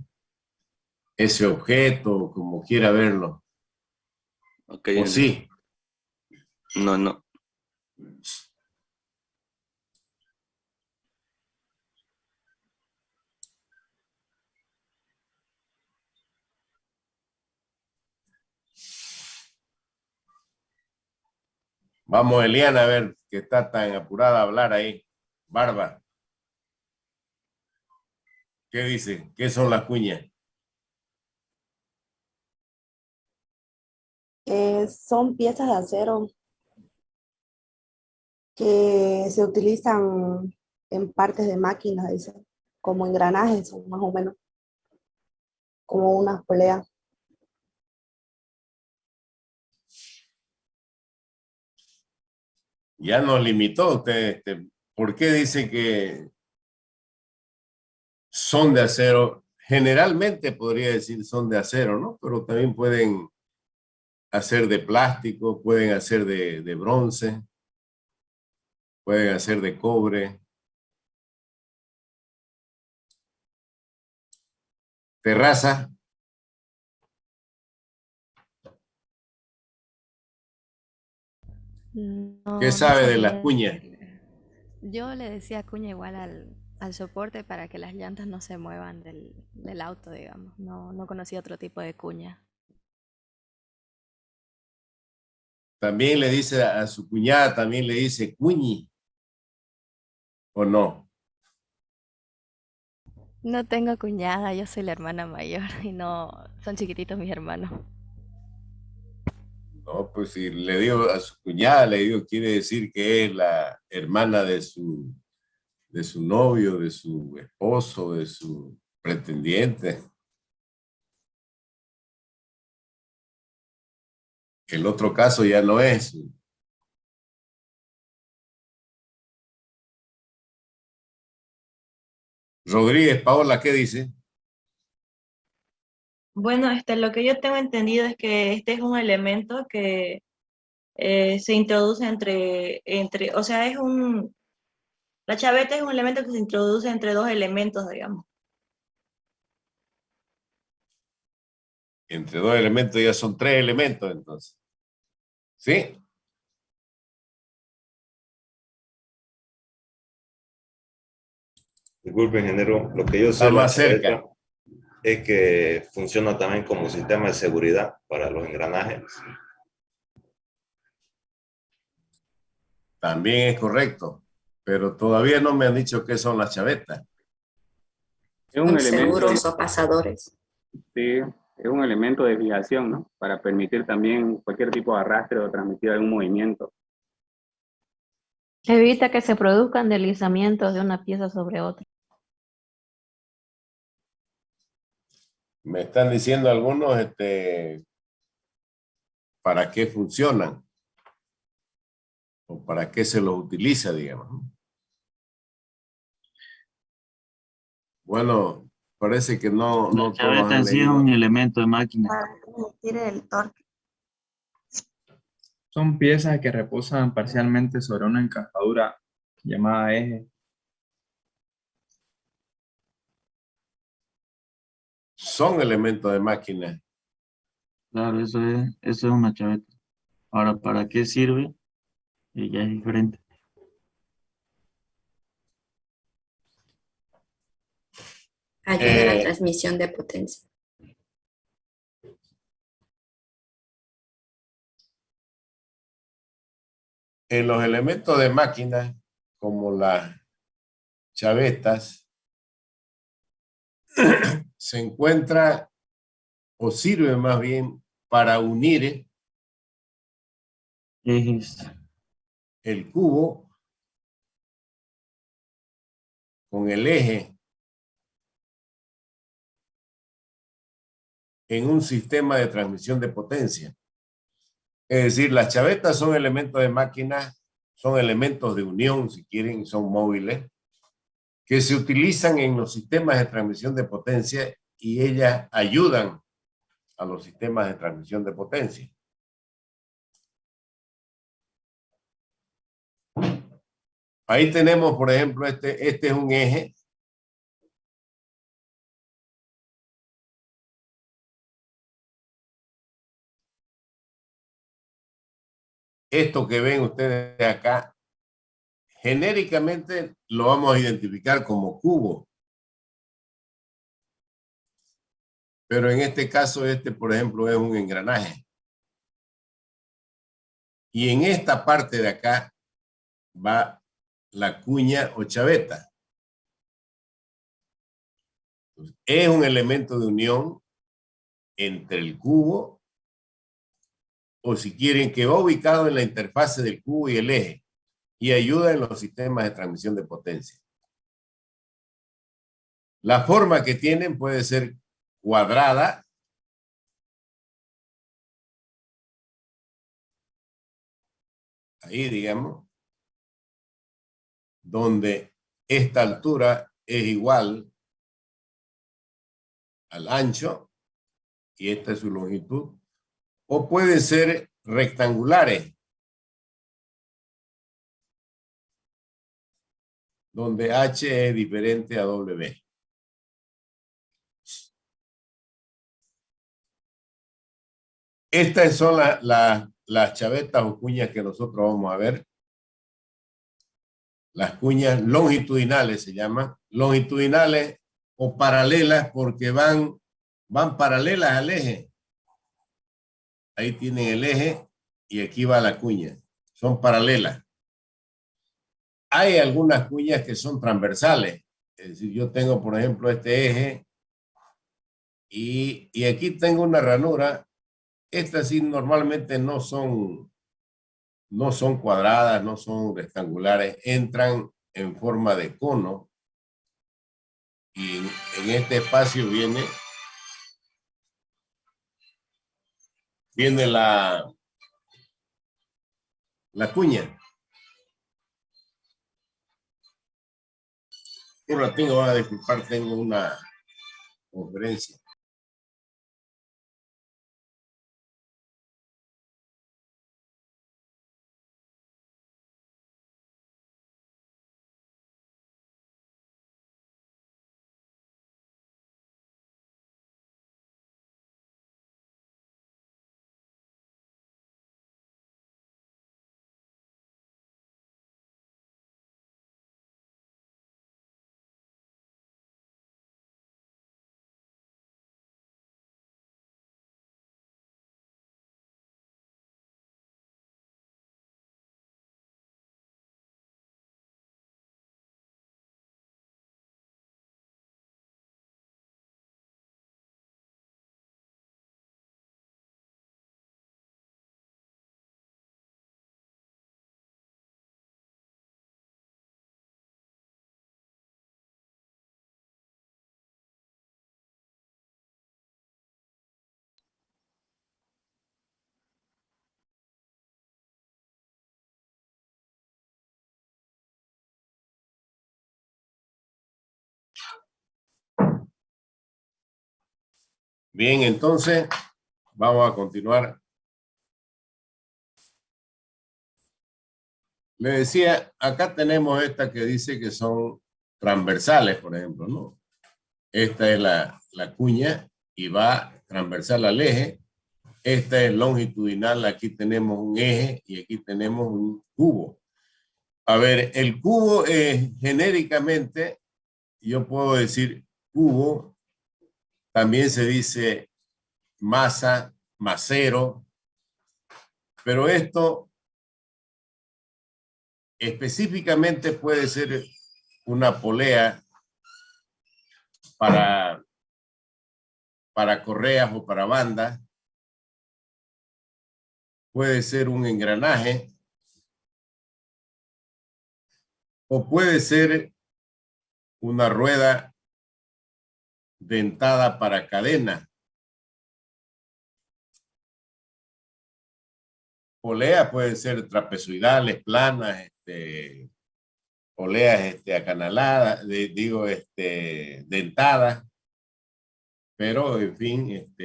[SPEAKER 2] objeto, como quiera verlo.
[SPEAKER 3] Okay,
[SPEAKER 2] ¿O sí?
[SPEAKER 3] No, no.
[SPEAKER 2] Vamos, Eliana, a ver, que está tan apurada a hablar ahí. Barba. ¿Qué dice? ¿Qué son las cuñas?
[SPEAKER 6] Son piezas de acero que se utilizan en partes de máquinas, dice, como engranajes, son más o menos como unas poleas.
[SPEAKER 2] Ya nos limitó usted. ¿Por qué dice que son de acero? Generalmente podría decir son de acero, ¿no? Pero también pueden hacer de plástico, pueden hacer de bronce, pueden hacer de cobre. Terraza. ¿Qué
[SPEAKER 13] No, no
[SPEAKER 2] sabe de las
[SPEAKER 13] sabría
[SPEAKER 2] cuñas?
[SPEAKER 13] decirle. Yo le decía cuña igual al soporte para que las llantas no se muevan del auto, digamos. No, no conocía otro tipo de cuña.
[SPEAKER 2] También le dice a su cuñada, también le dice cuñi, ¿o no?
[SPEAKER 13] No tengo cuñada, yo soy la hermana mayor y no, son chiquititos mis hermanos.
[SPEAKER 2] No, pues si le digo a su cuñada, le digo, quiere decir que es la hermana de su novio, de su esposo, de su pretendiente. El otro caso ya no es. Rodríguez, Paola, ¿qué dice?
[SPEAKER 10] Bueno, lo que yo tengo entendido es que este es un elemento que se introduce o sea, la chaveta es un elemento que se introduce entre dos elementos, digamos.
[SPEAKER 2] Entre dos elementos ya son tres elementos, entonces. ¿Sí?
[SPEAKER 11] Disculpe, ingeniero, lo que yo sé
[SPEAKER 2] Está
[SPEAKER 11] de la
[SPEAKER 2] más cerca.
[SPEAKER 11] chaveta es que funciona también como sistema de seguridad para los engranajes.
[SPEAKER 2] También es correcto, pero todavía no me han dicho qué son las chavetas.
[SPEAKER 5] Es un
[SPEAKER 14] Son
[SPEAKER 5] elemento,
[SPEAKER 14] seguros o pasadores.
[SPEAKER 5] sí, es un elemento de fijación, ¿no? Para permitir también cualquier tipo de arrastre o transmitir algún movimiento.
[SPEAKER 15] Evita que se produzcan deslizamientos de una pieza sobre otra.
[SPEAKER 2] Me están diciendo algunos para qué funcionan o para qué se los utiliza, digamos, ¿no? Bueno, parece que no
[SPEAKER 16] La
[SPEAKER 2] todos
[SPEAKER 16] chaveta
[SPEAKER 2] han
[SPEAKER 16] en sí es
[SPEAKER 2] leído.
[SPEAKER 16] un elemento de máquina.
[SPEAKER 1] Para medir el torque.
[SPEAKER 9] Son piezas que reposan parcialmente sobre una encajadura llamada eje.
[SPEAKER 2] Son elementos de máquina.
[SPEAKER 16] Claro, eso es una chaveta. Ahora, ¿para qué sirve? Y ya es diferente.
[SPEAKER 14] Ayuda a la
[SPEAKER 2] Eh,
[SPEAKER 14] transmisión de potencia.
[SPEAKER 2] en los elementos de máquina, como las chavetas, se encuentra o sirve más bien para unir
[SPEAKER 16] Ejes.
[SPEAKER 2] el cubo con el eje en un sistema de transmisión de potencia. Es decir, las chavetas son elementos de máquina, son elementos de unión, si quieren, son móviles, que se utilizan en los sistemas de transmisión de potencia y ellas ayudan a los sistemas de transmisión de potencia. Ahí tenemos, por ejemplo, este es un eje. Esto que ven ustedes acá, genéricamente lo vamos a identificar como cubo. Pero en este caso, por ejemplo, es un engranaje. Y en esta parte de acá va la cuña o chaveta. Es un elemento de unión entre el cubo, o si quieren, que va ubicado en la interfase del cubo y el eje, y ayuda en los sistemas de transmisión de potencia. La forma que tienen puede ser cuadrada, ahí digamos, donde esta altura es igual al ancho, y esta es su longitud, o pueden ser rectangulares, donde H es diferente a W. Estas son las chavetas o cuñas que nosotros vamos a ver. Las cuñas longitudinales se llaman. Longitudinales o paralelas porque van paralelas al eje. Ahí tienen el eje y aquí va la cuña. Son paralelas. Hay algunas cuñas que son transversales. Es decir, yo tengo, por ejemplo, este eje y aquí tengo una ranura. Estas sí normalmente no son cuadradas, no son rectangulares, entran en forma de cono y en este espacio viene la cuña. Un ratito, van a disculpar, tengo una conferencia. Bien, entonces vamos a continuar. Le decía, acá tenemos esta que dice que son transversales, por ejemplo, ¿no? Esta es la cuña y va transversal al eje. Esta es longitudinal, aquí tenemos un eje y aquí tenemos un cubo. A ver, el cubo genéricamente, yo puedo decir cubo, también se dice masa, masero, pero esto específicamente puede ser una polea para correas o para bandas, puede ser un engranaje, o puede ser una rueda dentada para cadena. Poleas pueden ser trapezoidales, planas, poleas acanaladas, dentadas, pero en fin,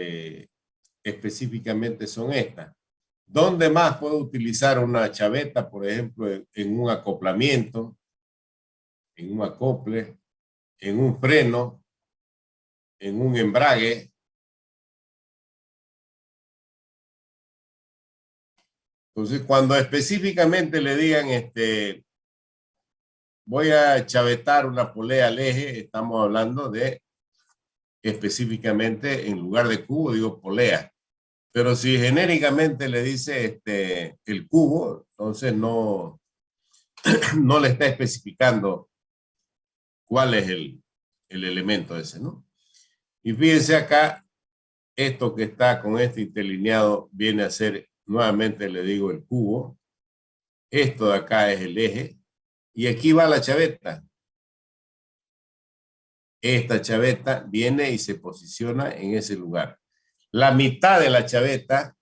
[SPEAKER 2] específicamente son estas. ¿Dónde más puedo utilizar una chaveta, por ejemplo, en un acoplamiento, en un acople, en un freno, en un embrague? Entonces, cuando específicamente le digan, voy a chavetar una polea al eje, estamos hablando de específicamente, en lugar de cubo, digo polea. Pero si genéricamente le dice el cubo, entonces no, no le está especificando cuál es el elemento ese, ¿no? Y fíjense acá, esto que está con este interlineado viene a ser, nuevamente le digo, el cubo. Esto de acá es el eje. Y aquí va la chaveta. Esta chaveta viene y se posiciona en ese lugar. La mitad de la chaveta,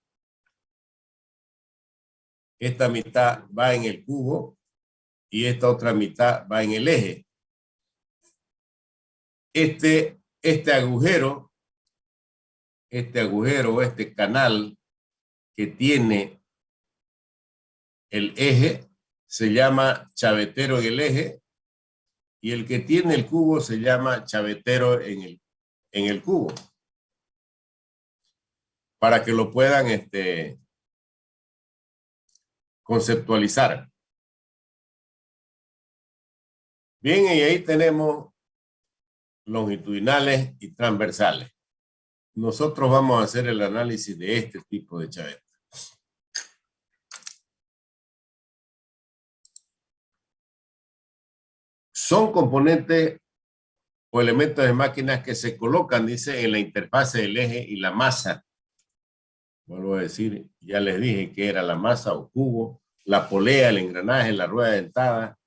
[SPEAKER 2] esta mitad va en el cubo y esta otra mitad va en el eje. Este agujero, este canal que tiene el eje, se llama chavetero en el eje, y el que tiene el cubo se llama chavetero en el cubo. Para que lo puedan conceptualizar. Bien, y ahí tenemos longitudinales y transversales. Nosotros vamos a hacer el análisis de este tipo de chaveta. Son componentes o elementos de máquinas que se colocan, dice, en la interfase del eje y la masa. Vuelvo a decir, ya les dije que era la masa o cubo, la polea, el engranaje, la rueda dentada,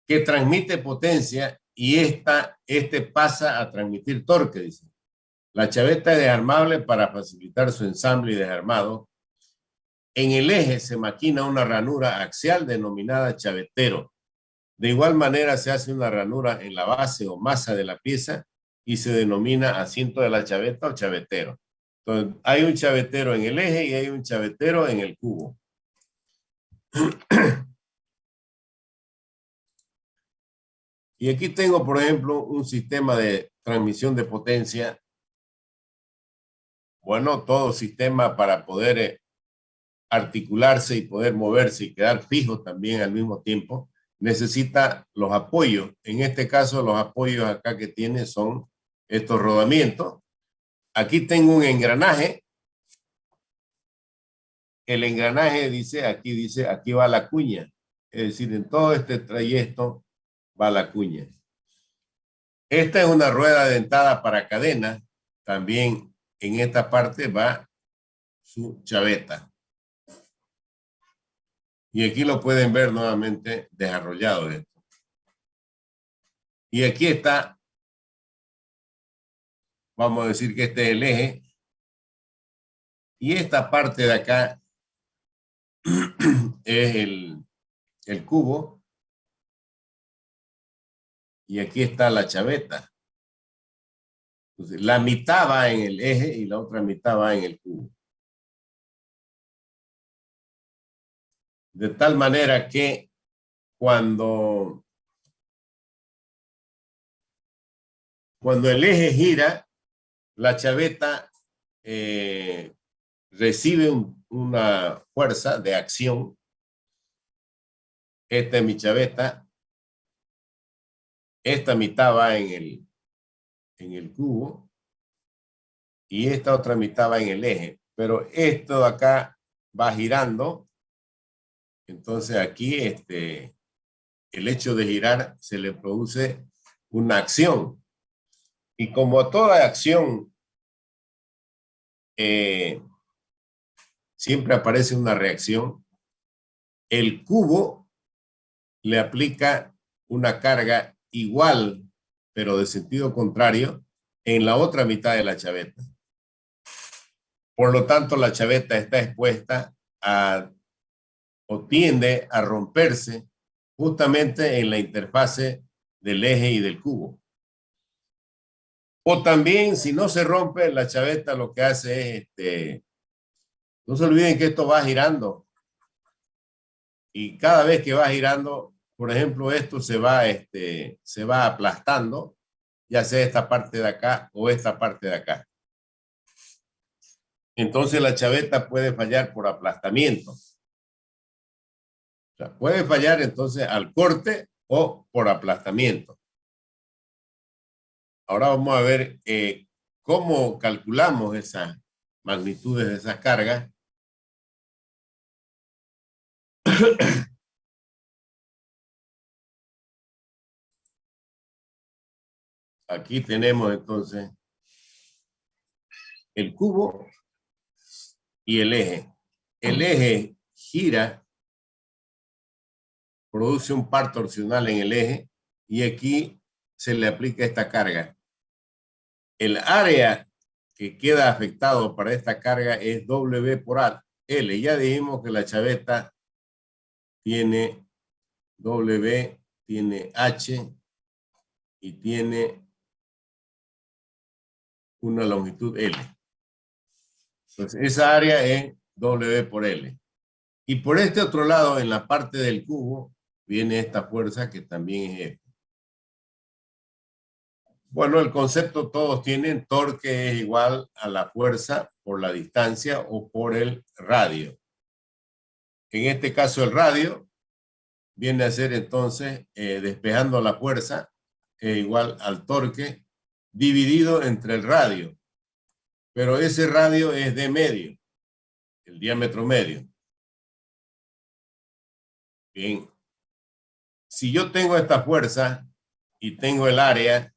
[SPEAKER 2] que transmite potencia y este pasa a transmitir torque, dice. La chaveta es desarmable para facilitar su ensamble y desarmado. En el eje se maquina una ranura axial denominada chavetero. De igual manera se hace una ranura en la base o masa de la pieza y se denomina asiento de la chaveta o chavetero. Entonces, hay un chavetero en el eje y hay un chavetero en el cubo. Y aquí tengo, por ejemplo, un sistema de transmisión de potencia. Bueno, todo sistema para poder articularse y poder moverse y quedar fijo también al mismo tiempo, necesita los apoyos. En este caso, los apoyos acá que tiene son estos rodamientos. Aquí tengo un engranaje. El engranaje dice, aquí va la cuña. Es decir, en todo este trayecto va la cuña. Esta es una rueda dentada para cadena. También en esta parte va su chaveta. Y aquí lo pueden ver nuevamente desarrollado esto. Y aquí está, vamos a decir que este es el eje. Y esta parte de acá es el cubo. Y aquí está la chaveta. Entonces, la mitad va en el eje y la otra mitad va en el cubo. De tal manera que cuando el eje gira, la chaveta recibe una fuerza de acción. Esta es mi chaveta. Esta mitad va en el cubo y esta otra mitad va en el eje. Pero esto de acá va girando. Entonces aquí el hecho de girar se le produce una acción. Y como toda acción siempre aparece una reacción, el cubo le aplica una carga igual, pero de sentido contrario, en la otra mitad de la chaveta. Por lo tanto, la chaveta está expuesta o tiende a romperse justamente en la interfase del eje y del cubo. O también, si no se rompe, la chaveta lo que hace es, no se olviden que esto va girando. Y cada vez que va girando, por ejemplo, esto se va aplastando, ya sea esta parte de acá o esta parte de acá. Entonces la chaveta puede fallar por aplastamiento. O sea, puede fallar entonces al corte o por aplastamiento. Ahora vamos a ver cómo calculamos esas magnitudes de esas cargas. Aquí tenemos entonces el cubo y el eje. El eje gira, produce un par torsional en el eje y aquí se le aplica esta carga. El área que queda afectado para esta carga es W por L. Ya dijimos que la chaveta tiene W, tiene H y tiene una longitud L. Entonces, esa área es W por L. Y por este otro lado, en la parte del cubo, viene esta fuerza que también es F. Bueno, el concepto todos tienen, torque es igual a la fuerza por la distancia o por el radio. En este caso el radio viene a ser entonces, despejando la fuerza, igual al torque dividido entre el radio. Pero ese radio es de medio, el diámetro medio. Bien, si yo tengo esta fuerza y tengo el área,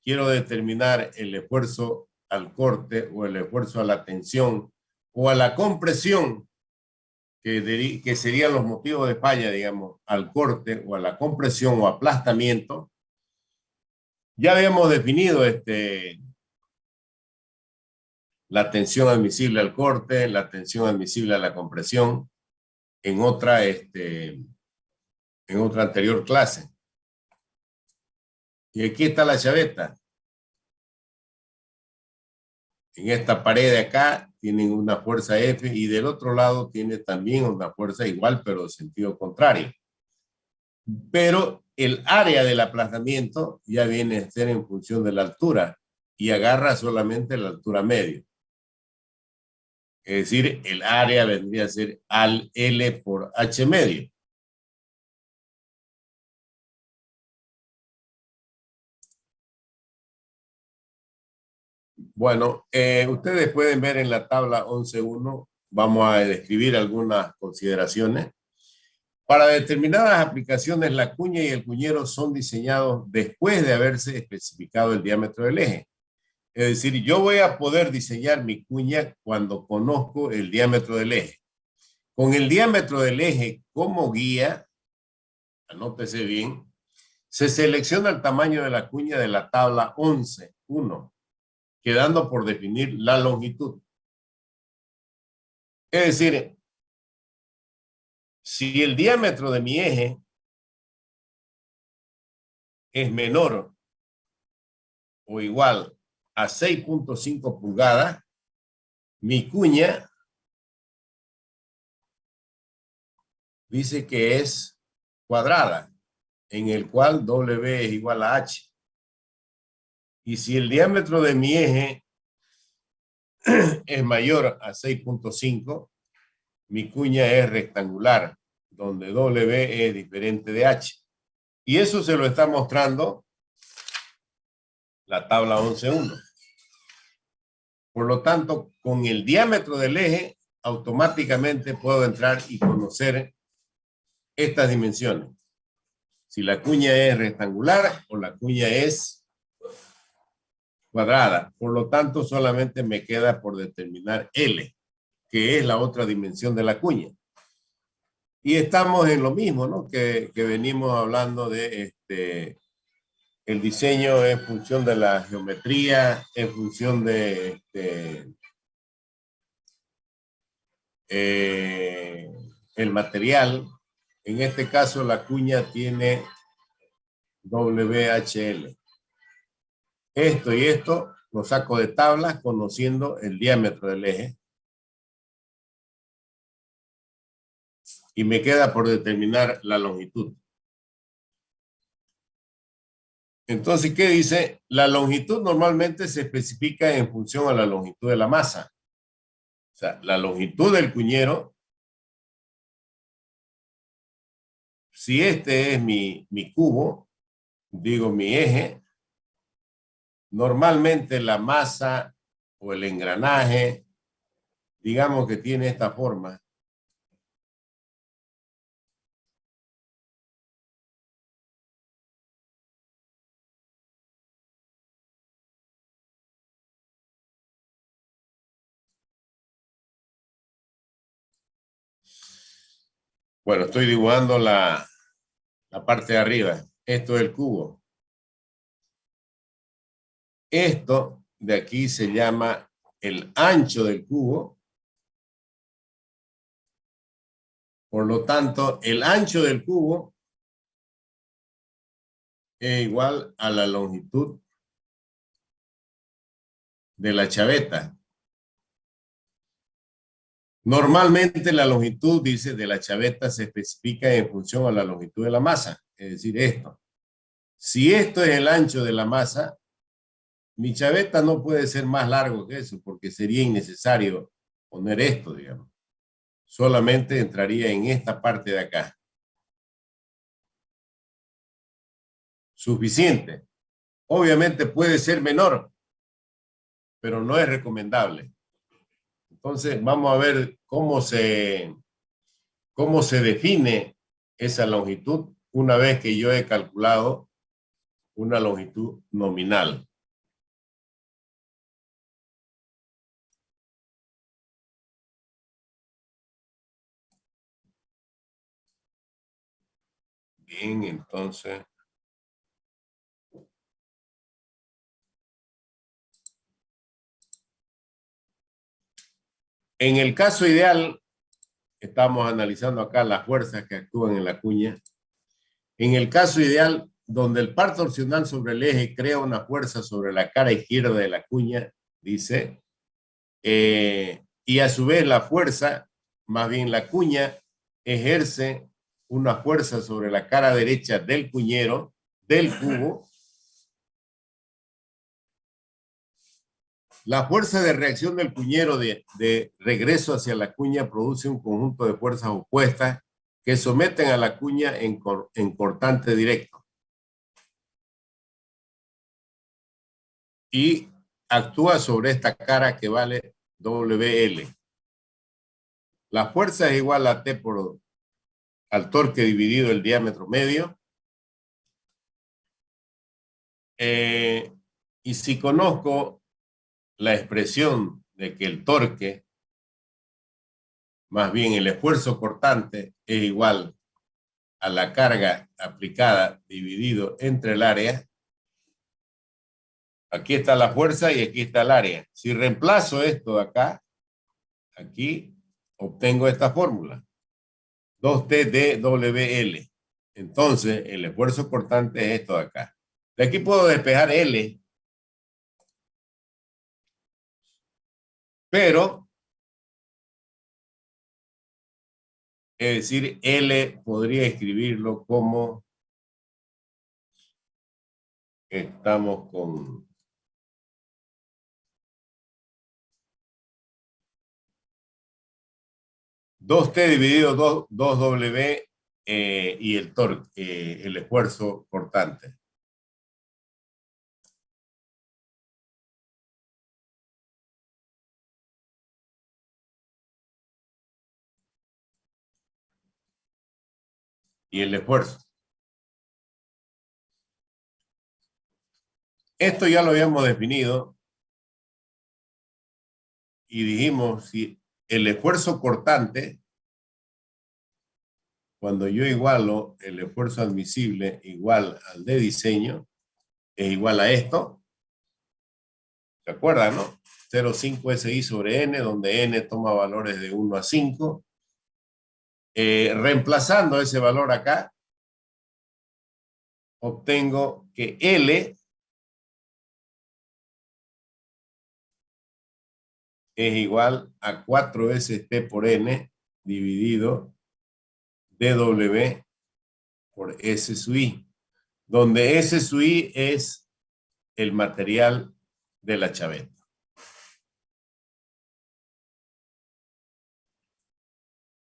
[SPEAKER 2] quiero determinar el esfuerzo al corte o el esfuerzo a la tensión o a la compresión, que serían los motivos de falla, digamos, al corte o a la compresión o aplastamiento. Ya habíamos definido la tensión admisible al corte, la tensión admisible a la compresión en otra anterior clase. Y aquí está la chaveta. En esta pared de acá tienen una fuerza F y del otro lado tiene también una fuerza igual, pero de sentido contrario. Pero el área del aplastamiento ya viene a ser en función de la altura y agarra solamente la altura media. Es decir, el área vendría a ser al L por H medio. Bueno, ustedes pueden ver en la tabla 11.1, vamos a describir algunas consideraciones. Para determinadas aplicaciones, la cuña y el cuñero son diseñados después de haberse especificado el diámetro del eje. Es decir, yo voy a poder diseñar mi cuña cuando conozco el diámetro del eje. Con el diámetro del eje como guía, anótese bien, se selecciona el tamaño de la cuña de la tabla 11.1, quedando por definir la longitud. Es decir, si el diámetro de mi eje es menor o igual a 6.5 pulgadas, mi cuña dice que es cuadrada, en el cual W es igual a H. Y si el diámetro de mi eje es mayor a 6.5, mi cuña es rectangular, donde W es diferente de H. Y eso se lo está mostrando la tabla 11.1. Por lo tanto, con el diámetro del eje, automáticamente puedo entrar y conocer estas dimensiones. Si la cuña es rectangular o la cuña es cuadrada. Por lo tanto, solamente me queda por determinar L, que es la otra dimensión de la cuña. Y estamos en lo mismo, ¿no? Que venimos hablando de el diseño en función de la geometría, en función de el material. En este caso, la cuña tiene WHL. Esto y esto lo saco de tablas conociendo el diámetro del eje. Y me queda por determinar la longitud. Entonces, ¿qué dice? La longitud normalmente se especifica en función a la longitud de la masa. O sea, la longitud del cuñero, si este es mi cubo, digo mi eje, normalmente la masa o el engranaje, digamos que tiene esta forma. Bueno, estoy dibujando la parte de arriba. Esto es el cubo. Esto de aquí se llama el ancho del cubo. Por lo tanto, el ancho del cubo es igual a la longitud de la chaveta. Normalmente la longitud, dice, de la chaveta se especifica en función a la longitud de la masa. Es decir, esto. Si esto es el ancho de la masa, mi chaveta no puede ser más largo que eso, porque sería innecesario poner esto, digamos. Solamente entraría en esta parte de acá. Suficiente. Obviamente puede ser menor, pero no es recomendable. Entonces vamos a ver cómo se define esa longitud una vez que yo he calculado una longitud nominal. Bien, entonces. En el caso ideal, estamos analizando acá las fuerzas que actúan en la cuña. En el caso ideal, donde el par torsional sobre el eje crea una fuerza sobre la cara izquierda de la cuña, dice, y a su vez la fuerza, más bien la cuña, ejerce una fuerza sobre la cara derecha del cuñero, del cubo. La fuerza de reacción del cuñero de regreso hacia la cuña produce un conjunto de fuerzas opuestas que someten a la cuña en cortante directo. Y actúa sobre esta cara que vale WL. La fuerza es igual a T al torque dividido el diámetro medio. Y si conozco la expresión de que el torque, más bien el esfuerzo cortante, es igual a la carga aplicada dividido entre el área. Aquí está la fuerza y aquí está el área. Si reemplazo esto de acá, aquí obtengo esta fórmula. 2T/WL. Entonces, el esfuerzo cortante es esto de acá. De aquí puedo despejar L. Pero, es decir, L podría escribirlo como estamos con dos T dividido 2W y el torque, el esfuerzo cortante. Y el esfuerzo. Esto ya lo habíamos definido y dijimos si el esfuerzo cortante, cuando yo igualo el esfuerzo admisible igual al de diseño, es igual a esto. ¿Se acuerdan, no? 0,5 SI sobre N, donde N toma valores de 1 a 5. Reemplazando ese valor acá, obtengo que L es igual a 4 veces T por N dividido dW por S sub I, donde S sub I es el material de la chaveta.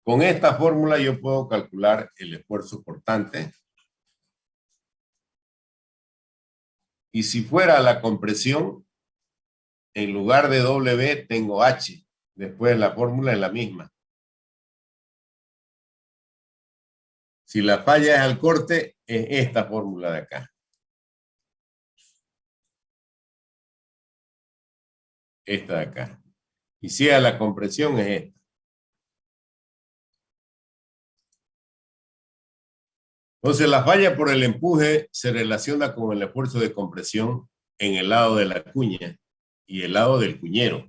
[SPEAKER 2] Con esta fórmula yo puedo calcular el esfuerzo cortante. Y si fuera la compresión, en lugar de W tengo H. Después la fórmula es la misma. Si la falla es al corte, es esta fórmula de acá. Esta de acá. Y si es a la compresión, es esta. Entonces la falla por el empuje se relaciona con el esfuerzo de compresión en el lado de la cuña y el lado del cuñero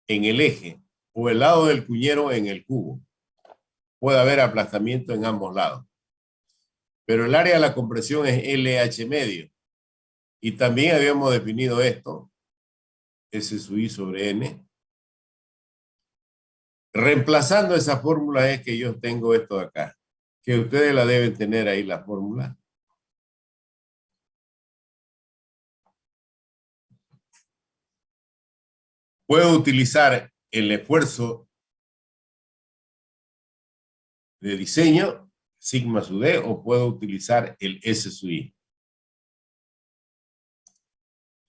[SPEAKER 2] en el eje o el lado del cuñero en el cubo. Puede haber aplastamiento en ambos lados. Pero el área de la compresión es LH medio. Y también habíamos definido esto, S sub I sobre N. Reemplazando esa fórmula es que yo tengo esto de acá, que ustedes la deben tener ahí la fórmula. Puedo utilizar el esfuerzo de diseño, sigma sub D, o puedo utilizar el S sub I.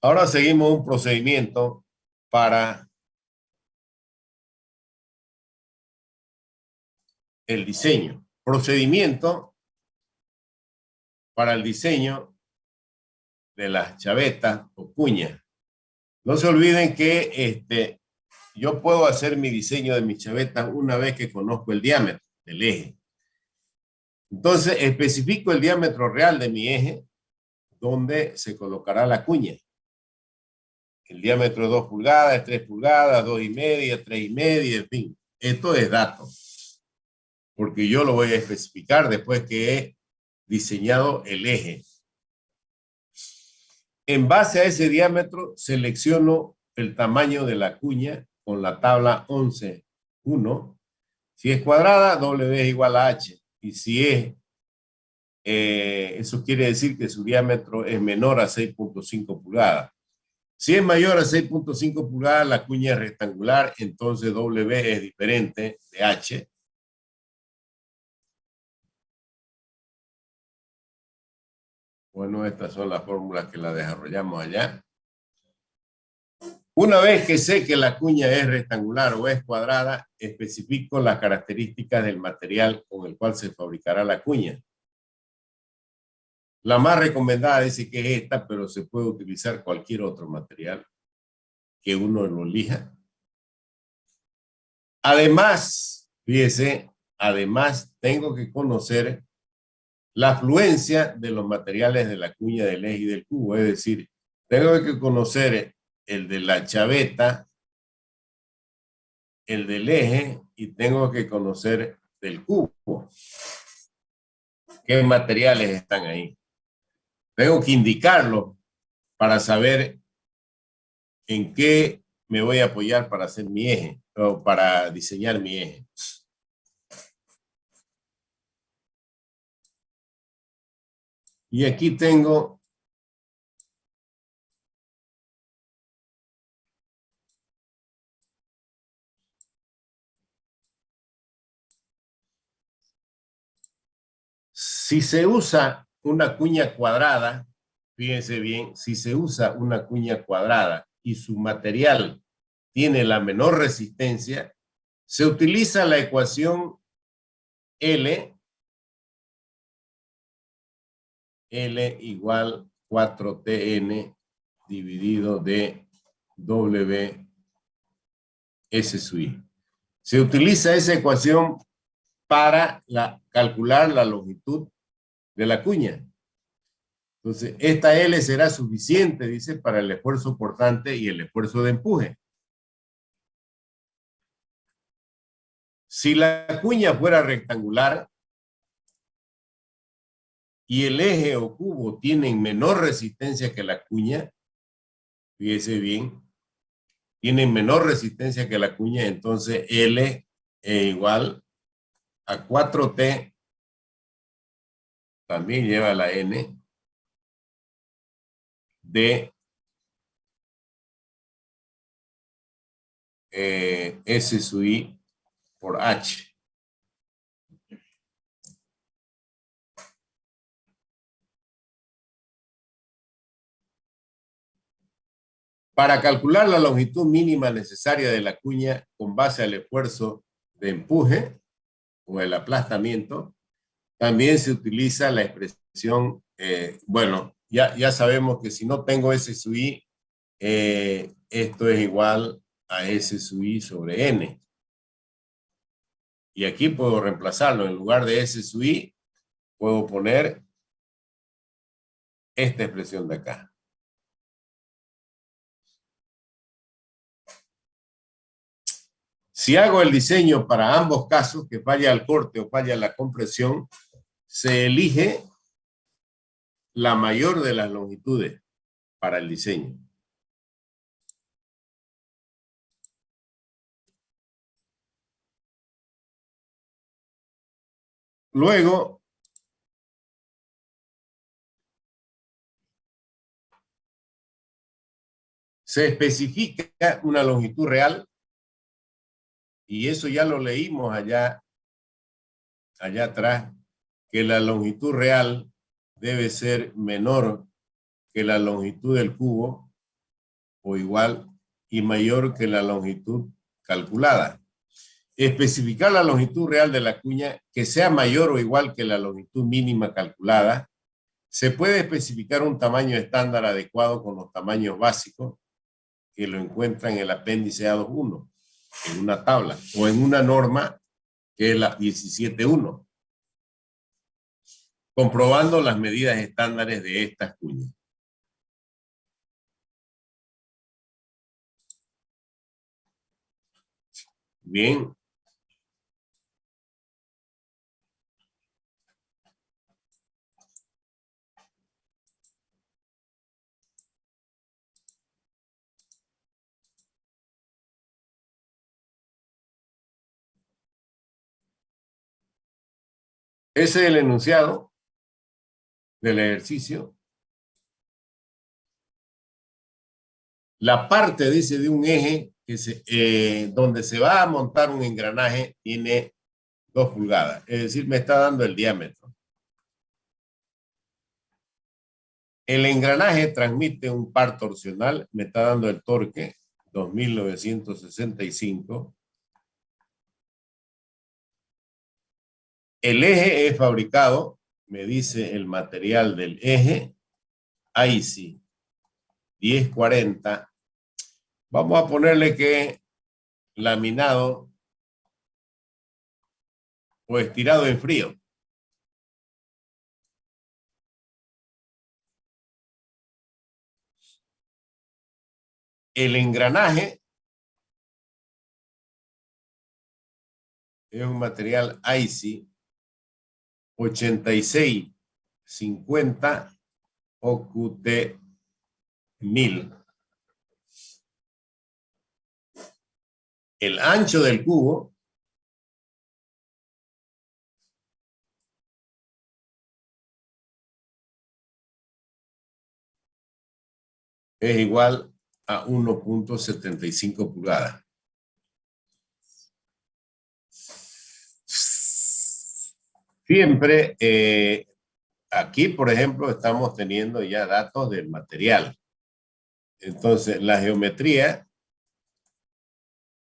[SPEAKER 2] Ahora seguimos un procedimiento para el diseño. Procedimiento para el diseño de las chavetas o cuñas. No se olviden que yo puedo hacer mi diseño de mis chavetas una vez que conozco el diámetro del eje. Entonces, especifico el diámetro real de mi eje, donde se colocará la cuña. El diámetro es 2 pulgadas, 3 pulgadas, 2,5, 3,5, en fin. Esto es dato, porque yo lo voy a especificar después que he diseñado el eje. En base a ese diámetro, selecciono el tamaño de la cuña con la tabla 11.1. Si es cuadrada, W es igual a H. Y si es, eso quiere decir que su diámetro es menor a 6.5 pulgadas. Si es mayor a 6.5 pulgadas, la cuña es rectangular, entonces W es diferente de H. Bueno, estas son las fórmulas que las desarrollamos allá. Una vez que sé que la cuña es rectangular o es cuadrada, especifico las características del material con el cual se fabricará la cuña. La más recomendada dice que es esta, pero se puede utilizar cualquier otro material que uno lo elija. Además, fíjese, además tengo que conocer la fluencia de los materiales de la cuña del eje y del cubo. Es decir, tengo que conocer el de la chaveta, el del eje y tengo que conocer del cubo. ¿Qué materiales están ahí? Tengo que indicarlo para saber en qué me voy a apoyar para hacer mi eje o para diseñar mi eje. Y aquí tengo si se usa una cuña cuadrada, fíjense bien, si se usa una cuña cuadrada y su material tiene la menor resistencia, se utiliza la ecuación L igual 4TN dividido de W S sub I. Se utiliza esa ecuación para calcular la longitud de la cuña. Entonces, esta L será suficiente, dice, para el esfuerzo portante y el esfuerzo de empuje. Si la cuña fuera rectangular y el eje o cubo tienen menor resistencia que la cuña, fíjese bien, tienen menor resistencia que la cuña, entonces L es igual a 4T, también lleva la N, de S sub I por H. Para calcular la longitud mínima necesaria de la cuña con base al esfuerzo de empuje o el aplastamiento, también se utiliza la expresión, bueno, ya sabemos que si no tengo S sub I, esto es igual a S sub I sobre N. Y aquí puedo reemplazarlo. En lugar de S sub I, puedo poner esta expresión de acá. Si hago el diseño para ambos casos, que falla el corte o falla la compresión, se elige la mayor de las longitudes para el diseño. Luego, se especifica una longitud real, y eso ya lo leímos allá atrás, que la longitud real debe ser menor que la longitud del cubo, o igual, y mayor que la longitud calculada. Especificar la longitud real de la cuña que sea mayor o igual que la longitud mínima calculada. Se puede especificar un tamaño estándar adecuado con los tamaños básicos que lo encuentran en el apéndice A21, en una tabla, o en una norma que es la 17.1, comprobando las medidas estándares de estas cuñas. Bien. Ese es el enunciado del ejercicio. La parte, dice, de un eje que donde se va a montar un engranaje tiene 2 pulgadas. Es decir, me está dando el diámetro. El engranaje transmite un par torsional, me está dando el torque, 2.965. El eje es fabricado, me dice el material del eje, IC 1040. Vamos a ponerle que laminado o estirado en frío. El engranaje es un material IC 8650 OQT 1000. el ancho del cubo es igual a 1.75 pulgadas. Siempre, aquí, por ejemplo, estamos teniendo ya datos del material. Entonces, la geometría,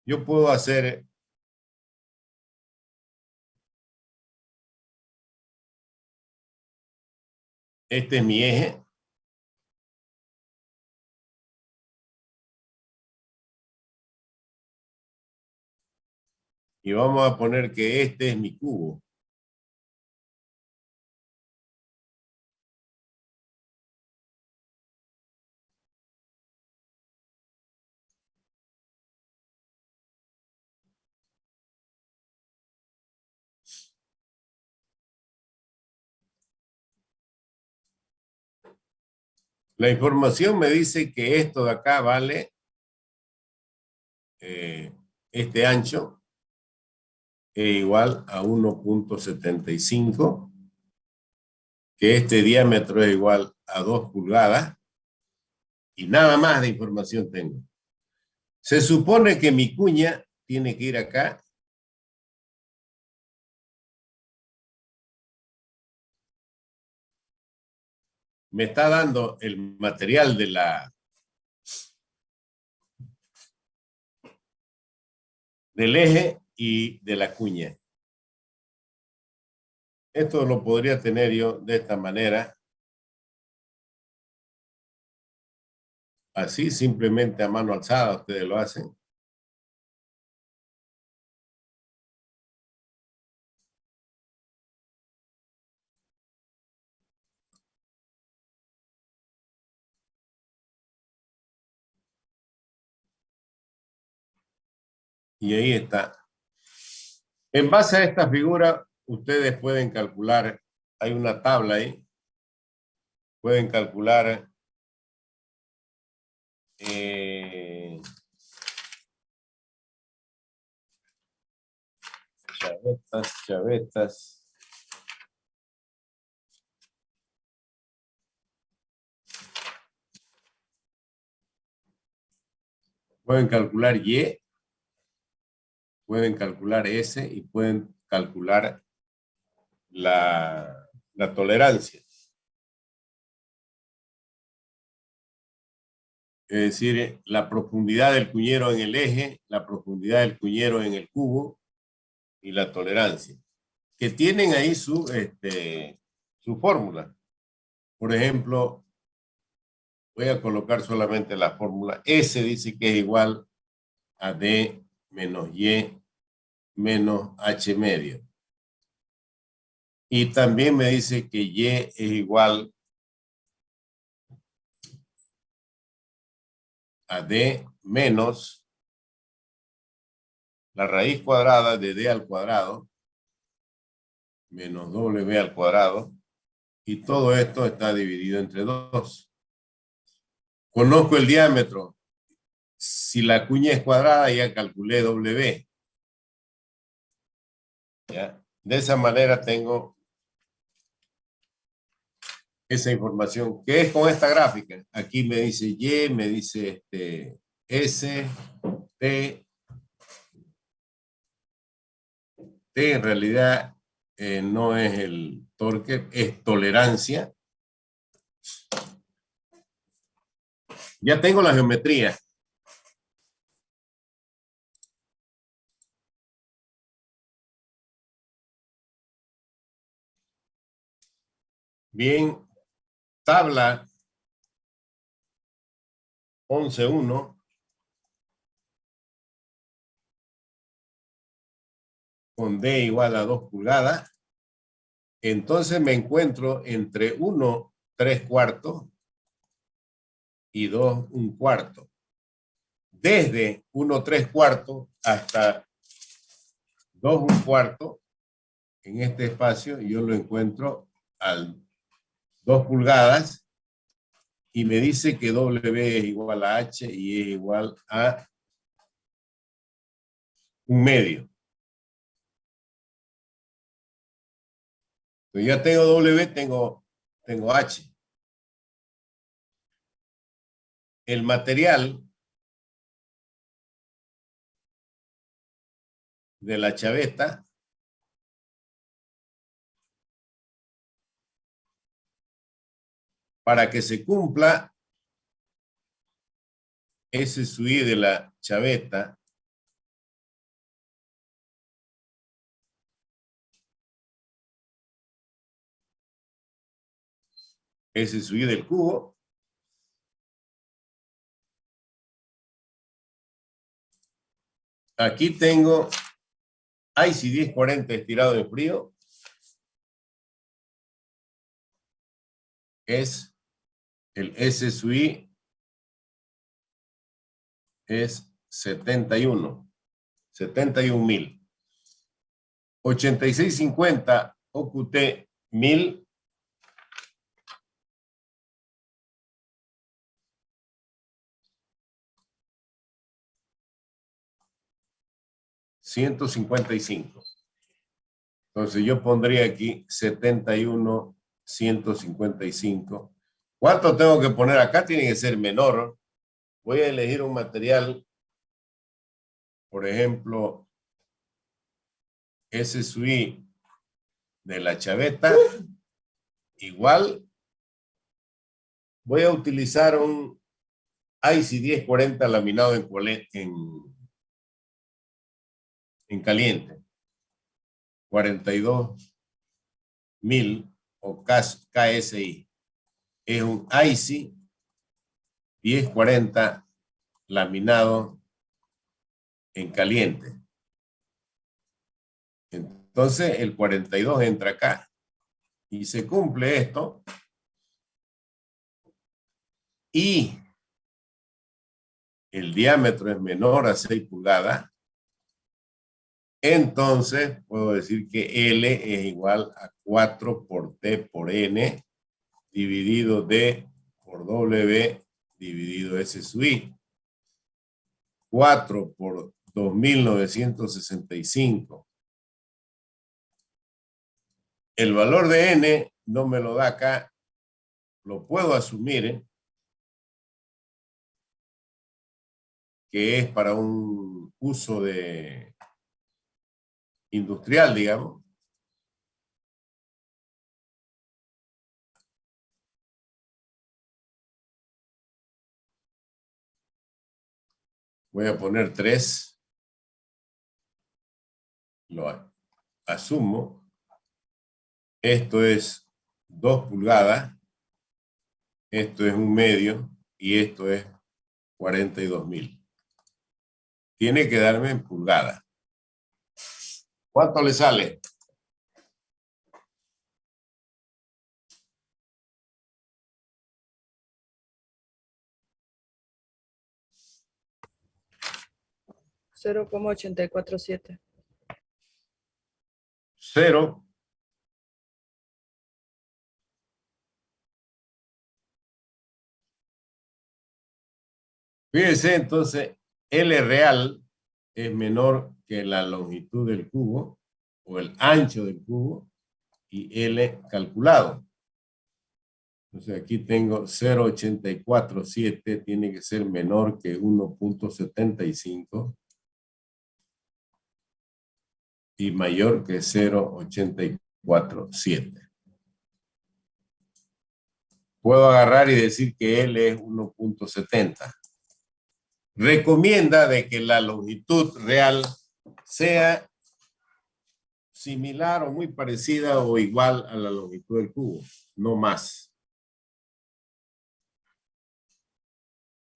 [SPEAKER 2] yo puedo hacer este es mi eje. Y vamos a poner que este es mi cubo. La información me dice que esto de acá vale, este ancho es igual a 1.75, que este diámetro es igual a 2 pulgadas, y nada más de información tengo. Se supone que mi cuña tiene que ir acá. Me está dando el material de del eje y de la cuña. Esto lo podría tener yo de esta manera. Así, simplemente a mano alzada, ustedes lo hacen. Y ahí está. En base a esta figura, ustedes pueden calcular, hay una tabla ahí, pueden calcular chavetas. Pueden calcular Y, pueden calcular S y pueden calcular la tolerancia. Es decir, la profundidad del cuñero en el eje, la profundidad del cuñero en el cubo y la tolerancia. Que tienen ahí su fórmula. Por ejemplo, voy a colocar solamente la fórmula. S dice que es igual a D menos Y menos H medio. Y también me dice que Y es igual a D menos la raíz cuadrada de D al cuadrado menos W al cuadrado, y todo esto está dividido entre 2. Conozco el diámetro. Si la cuña es cuadrada, ya calculé W. ¿Ya? De esa manera tengo esa información, que es con esta gráfica. Aquí me dice Y, me dice S, T. T en realidad no es el torque, es tolerancia. Ya tengo la geometría. Bien, tabla 11.1. Con D igual a 2 pulgadas. Entonces me encuentro entre 1 3/4 y 2 1/4. Desde 1 3/4 hasta 2 1/4, en este espacio yo lo encuentro al 2 pulgadas, y me dice que W es igual a H y es igual a un medio. Entonces ya tengo W, tengo H. El material de la chaveta para que se cumpla ese SUI de la chaveta ese SUI del cubo aquí tengo IC 1040 estirado en frío es el SSUI es 71,000. 8650 OQT 1000 155. Entonces yo pondría aquí 71,155. ¿Cuánto tengo que poner acá? Tiene que ser menor. Voy a elegir un material, por ejemplo, SSUI de la chaveta. Igual voy a utilizar un IC 1040 laminado en caliente. 42,000 o KSI. Es un IC 1040 laminado en caliente. Entonces el 42 entra acá y se cumple esto y el diámetro es menor a 6 pulgadas. Entonces puedo decir que L es igual a 4 por T por N dividido D por W dividido S sub I. 4 por 2.965. El valor de N no me lo da acá. Lo puedo asumir que es para un uso industrial, digamos. Voy a poner 3. Lo asumo. Esto es 2 pulgadas. Esto es 1 medio. Y esto es 42.000. Tiene que darme en pulgadas. ¿Cuánto le sale?
[SPEAKER 17] $0,847.
[SPEAKER 2] 0. Fíjense, entonces, L real es menor que la longitud del cubo o el ancho del cubo y L calculado. Entonces aquí tengo 0,847, tiene que ser menor que 1,75 y mayor que 0,847. Puedo agarrar y decir que L es 1,70. Recomienda de que la longitud real sea similar o muy parecida o igual a la longitud del cubo, no más.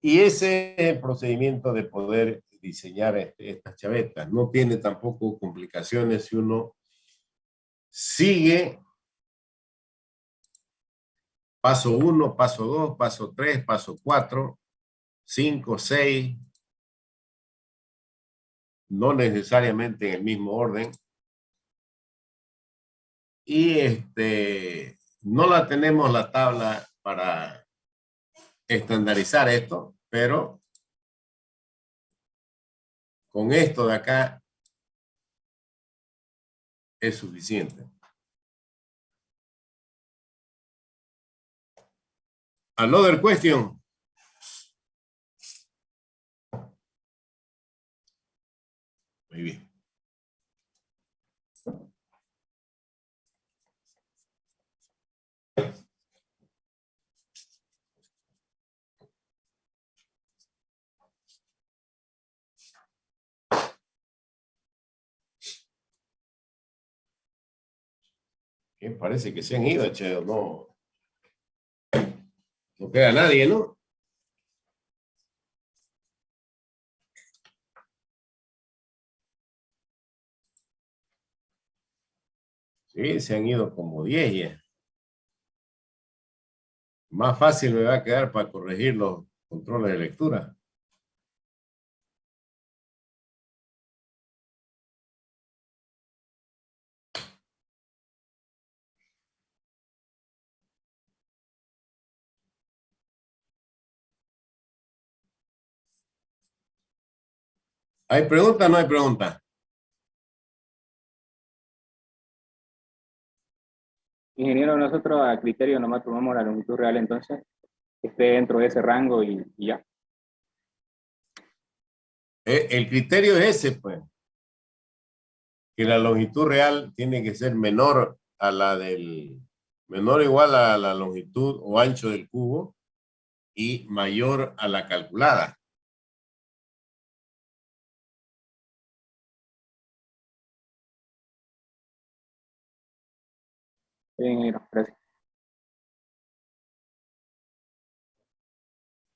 [SPEAKER 2] Y ese es el procedimiento de poder diseñar estas chavetas. No tiene tampoco complicaciones si uno sigue paso 1, paso 2, paso 3, paso 4, 5, 6, no necesariamente en el mismo orden. Y no la tenemos la tabla para estandarizar esto, pero con esto de acá es suficiente. Another question. Muy bien. Parece que se han ido, che, no. No queda nadie, ¿no? Sí, se han ido como 10 ya. Más fácil me va a quedar para corregir los controles de lectura. ¿Hay pregunta o no hay pregunta?
[SPEAKER 5] Ingeniero, nosotros a criterio nomás tomamos la longitud real, entonces, que esté dentro de ese rango y ya.
[SPEAKER 2] El criterio es ese, pues. Que la longitud real tiene que ser menor a la del... menor o igual a la longitud o ancho del cubo y mayor a la calculada.
[SPEAKER 5] Ingeniero, gracias.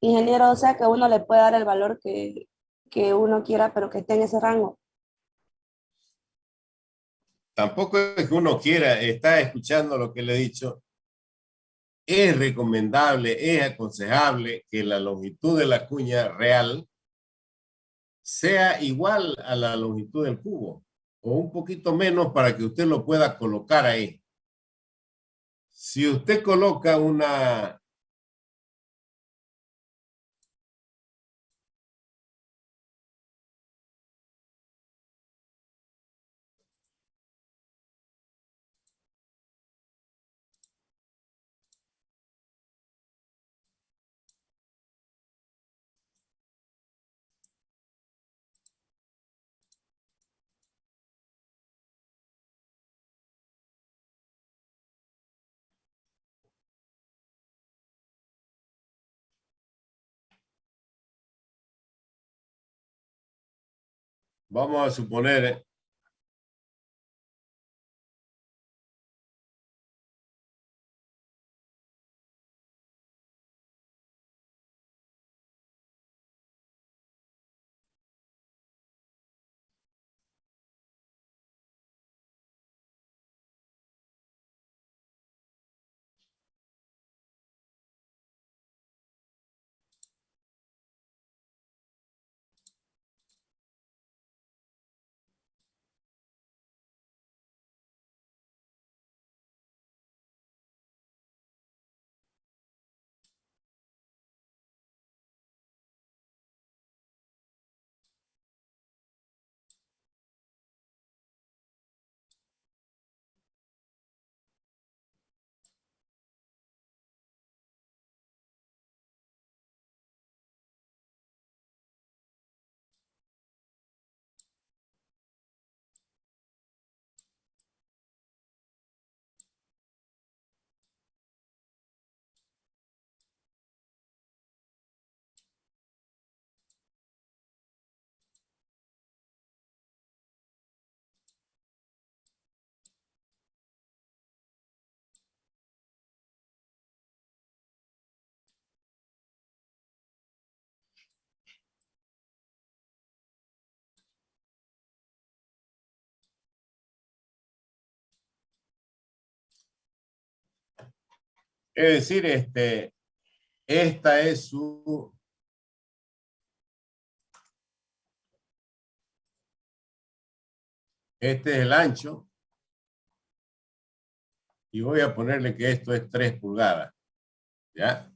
[SPEAKER 6] Ingeniero, o sea que uno le puede dar el valor que uno quiera, pero que esté en ese rango.
[SPEAKER 2] Tampoco es que uno quiera, está escuchando lo que le he dicho. Es recomendable, es aconsejable que la longitud de la cuña real sea igual a la longitud del cubo o un poquito menos para que usted lo pueda colocar ahí. Si usted coloca una... Vamos a suponer es decir, esta es su... Este es el ancho. Y voy a ponerle que esto es 3 pulgadas. ¿Ya?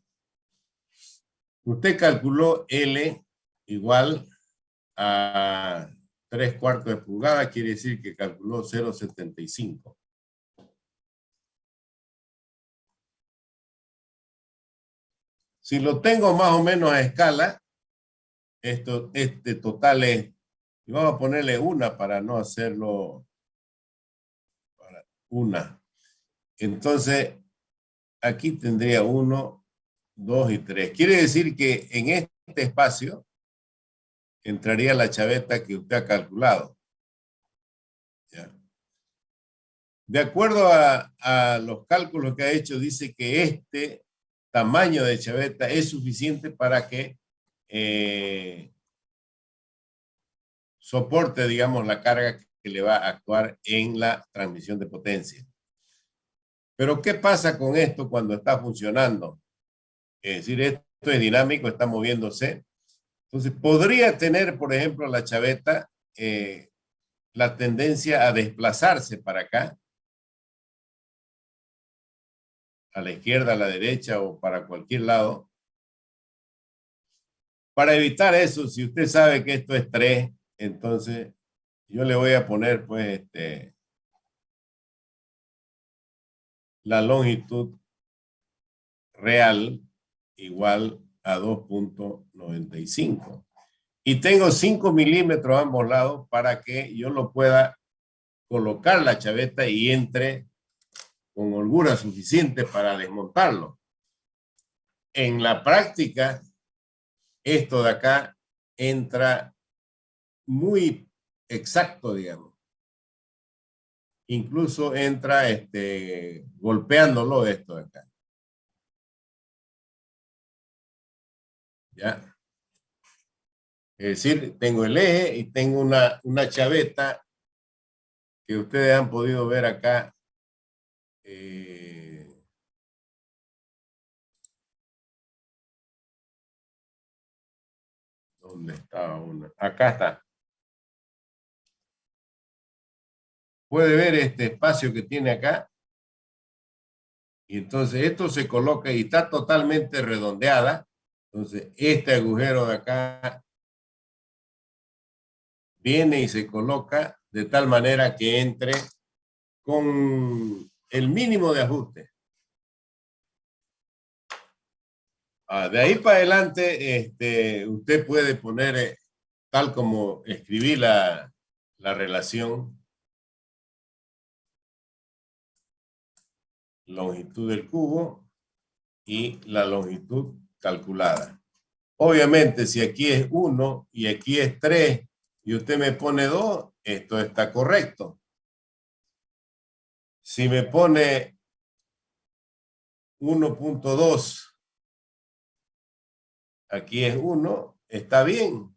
[SPEAKER 2] Usted calculó L igual a 3/4 de pulgada, quiere decir que calculó 0,75. Si lo tengo más o menos a escala, este total es, y vamos a ponerle 1 para no hacerlo, para 1. Entonces, aquí tendría 1, 2 y 3. Quiere decir que en este espacio entraría la chaveta que usted ha calculado. ¿Ya? De acuerdo a los cálculos que ha hecho, dice que este tamaño de chaveta es suficiente para que soporte, digamos, la carga que le va a actuar en la transmisión de potencia. Pero, ¿qué pasa con esto cuando está funcionando? Es decir, esto es dinámico, está moviéndose. Entonces, podría tener, por ejemplo, la chaveta la tendencia a desplazarse para acá, a la izquierda, a la derecha o para cualquier lado. Para evitar eso, si usted sabe que esto es 3, entonces yo le voy a poner pues la longitud real igual a 2.95. Y tengo 5 milímetros a ambos lados para que yo lo pueda colocar la chaveta y entre con holgura suficiente para desmontarlo. En la práctica, esto de acá entra muy exacto, digamos. Incluso entra golpeándolo esto de acá. ¿Ya? Es decir, tengo el eje y tengo una chaveta que ustedes han podido ver acá. ¿Dónde está una? Acá está. Puede ver este espacio que tiene acá. Y entonces esto se coloca y está totalmente redondeada. Entonces este agujero de acá viene y se coloca de tal manera que entre con el mínimo de ajuste. De ahí para adelante, usted puede poner, tal como escribí la relación, longitud del cubo y la longitud calculada. Obviamente, si aquí es 1 y aquí es 3 y usted me pone 2, esto está correcto. Si me pone 1.2, aquí es 1, está bien.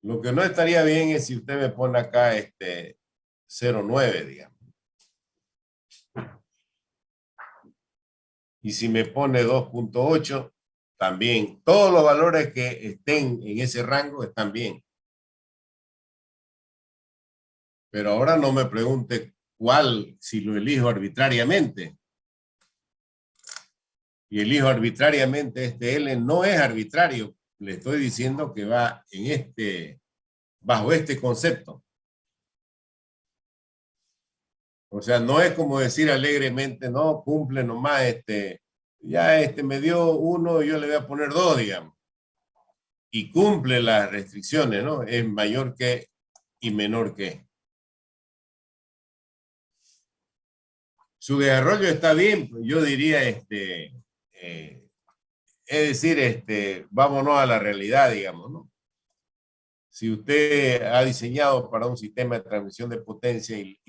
[SPEAKER 2] Lo que no estaría bien es si usted me pone acá 0.9, digamos. Y si me pone 2.8, también. Todos los valores que estén en ese rango están bien. Pero ahora no me pregunte cuál, si lo elijo arbitrariamente. Y elijo arbitrariamente este L, no es arbitrario. Le estoy diciendo que va en bajo este concepto. O sea, no es como decir alegremente, no, cumple nomás, ya me dio 1, yo le voy a poner 2, digamos. Y cumple las restricciones, ¿no? Es mayor que y menor que. Su desarrollo está bien, yo diría, es decir, vámonos a la realidad, digamos, ¿no? Si usted ha diseñado para un sistema de transmisión de potencia y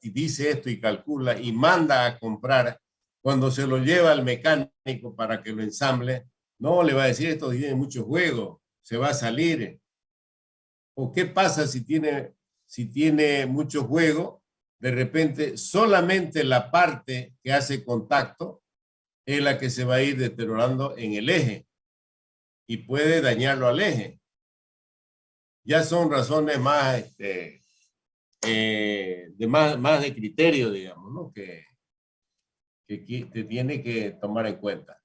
[SPEAKER 2] dice esto y calcula y manda a comprar, cuando se lo lleva al mecánico para que lo ensamble, no le va a decir esto tiene mucho juego, se va a salir. ¿O qué pasa si tiene mucho juego? De repente solamente la parte que hace contacto es la que se va a ir deteriorando en el eje y puede dañarlo al eje. Ya son razones más, más de criterio, digamos, ¿no? Que te tiene que tomar en cuenta.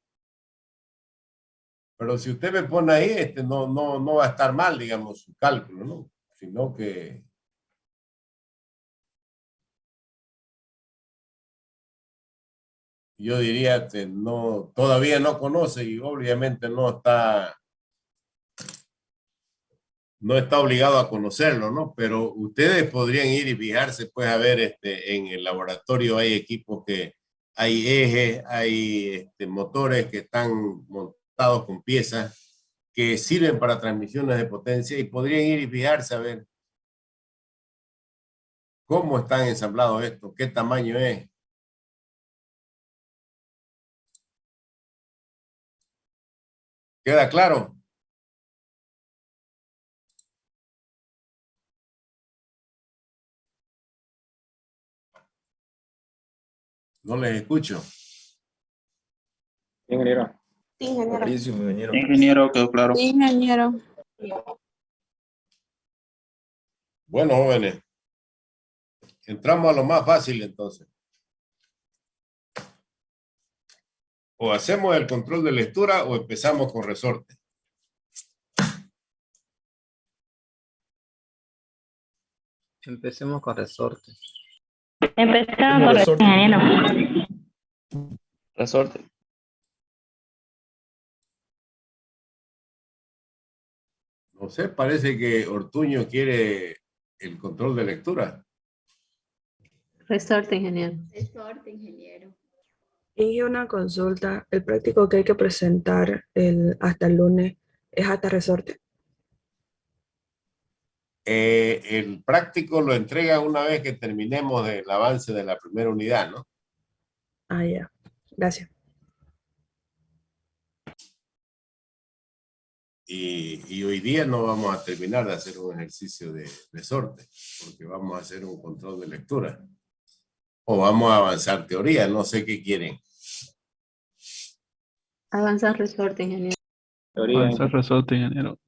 [SPEAKER 2] Pero si usted me pone ahí, no va a estar mal, digamos, su cálculo, ¿no? Sino que yo diría que no, todavía no conoce y obviamente no está obligado a conocerlo, ¿no? Pero ustedes podrían ir y fijarse, pues, a ver, en el laboratorio hay equipos que hay ejes, hay motores que están montados con piezas que sirven para transmisiones de potencia y podrían ir y fijarse a ver cómo están ensamblados estos, qué tamaño es. ¿Queda claro? No les escucho.
[SPEAKER 5] Ingeniero.
[SPEAKER 6] Sí, ingeniero.
[SPEAKER 12] Clarísimo, ingeniero.
[SPEAKER 9] Ingeniero, quedó claro.
[SPEAKER 6] Sí, ingeniero.
[SPEAKER 2] Bueno, jóvenes, entramos a lo más fácil entonces. O hacemos el control de lectura o empezamos con resorte.
[SPEAKER 12] Empecemos con resorte.
[SPEAKER 15] Empezamos con
[SPEAKER 12] resorte.
[SPEAKER 15] ingeniero.
[SPEAKER 9] Resorte.
[SPEAKER 2] No sé, parece que Ortuño quiere el control de lectura.
[SPEAKER 15] Resorte, ingeniero.
[SPEAKER 13] Resorte, ingeniero.
[SPEAKER 6] Y una consulta, el práctico que hay que presentar hasta el lunes es hasta resorte.
[SPEAKER 2] El práctico lo entrega una vez que terminemos el avance de la primera unidad, ¿no?
[SPEAKER 6] Ah, ya. Gracias.
[SPEAKER 2] Y hoy día no vamos a terminar de hacer un ejercicio de resorte, porque vamos a hacer un control de lectura. O vamos a avanzar teoría, no sé qué quieren.
[SPEAKER 15] Avanzar resorte, ingeniero.
[SPEAKER 9] Avanzar resorte, ingeniero.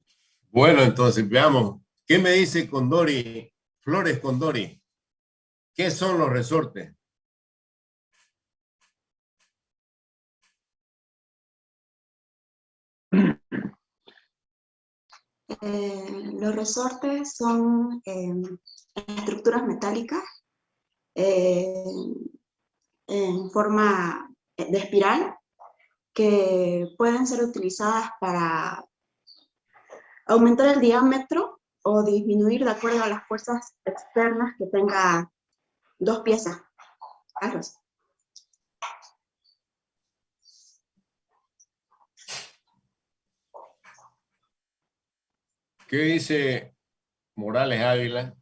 [SPEAKER 2] Bueno, entonces veamos. ¿Qué me dice Condori? Flores Condori. ¿Qué son los resortes?
[SPEAKER 1] Los resortes son estructuras metálicas en forma de espiral que pueden ser utilizadas para aumentar el diámetro o disminuir de acuerdo a las fuerzas externas que tenga dos piezas. Carlos.
[SPEAKER 2] ¿Qué dice Morales Ávila?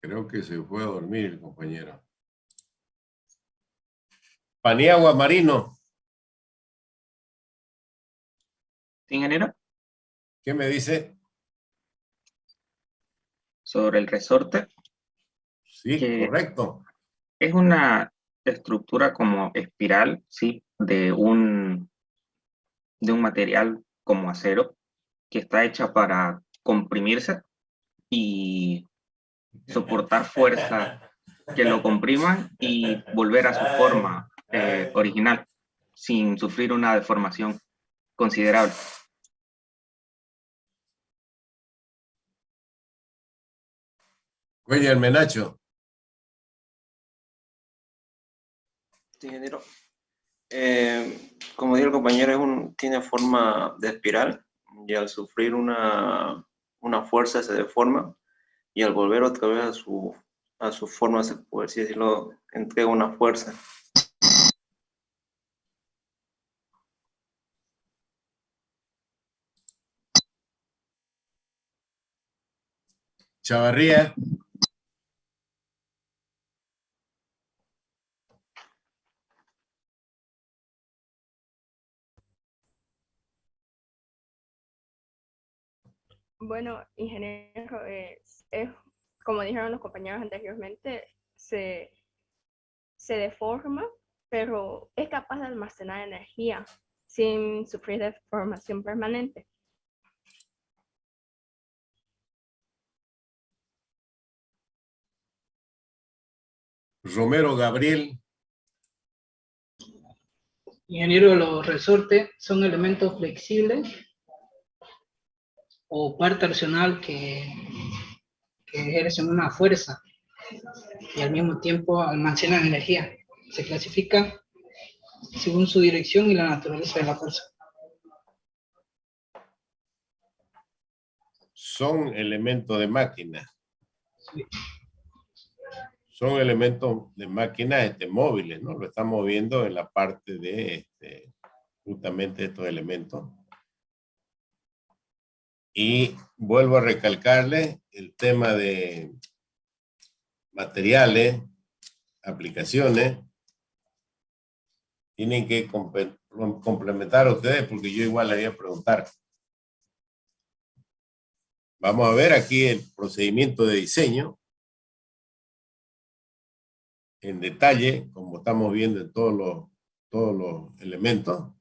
[SPEAKER 2] Creo que se fue a dormir el compañero. Paniagua Marino.
[SPEAKER 17] Ingeniero,
[SPEAKER 2] ¿Qué me dice?
[SPEAKER 17] sobre el resorte,
[SPEAKER 2] Sí,
[SPEAKER 17] que
[SPEAKER 2] correcto.
[SPEAKER 17] es una estructura como espiral, sí, de un material como acero, que está hecha para comprimirse y soportar fuerza que lo compriman y volver a su forma original, sin sufrir una deformación considerable.
[SPEAKER 2] Oye, el Menacho.
[SPEAKER 18] Sí, ingeniero. Como dijo el compañero, tiene forma de espiral y al sufrir una fuerza se deforma y al volver otra vez a su forma, se puede así decirlo, entrega una fuerza.
[SPEAKER 2] Chavarría.
[SPEAKER 19] Bueno, ingeniero, como dijeron los compañeros anteriormente, se deforma pero es capaz de almacenar energía sin sufrir deformación permanente.
[SPEAKER 2] Romero Gabriel.
[SPEAKER 20] Ingeniero, los resortes son elementos flexibles o par torsional que ejercen una fuerza y al mismo tiempo almacenan energía. Se clasifican según su dirección y la naturaleza de la fuerza.
[SPEAKER 2] Son elementos de máquina.
[SPEAKER 20] Sí.
[SPEAKER 2] Son elementos de máquinas móviles, ¿no? Lo estamos viendo en la parte de justamente estos elementos. Y vuelvo a recalcarles el tema de materiales, aplicaciones. Tienen que complementar a ustedes porque yo igual les voy a preguntar. Vamos a ver aquí el procedimiento de diseño en detalle, como estamos viendo en todos los elementos,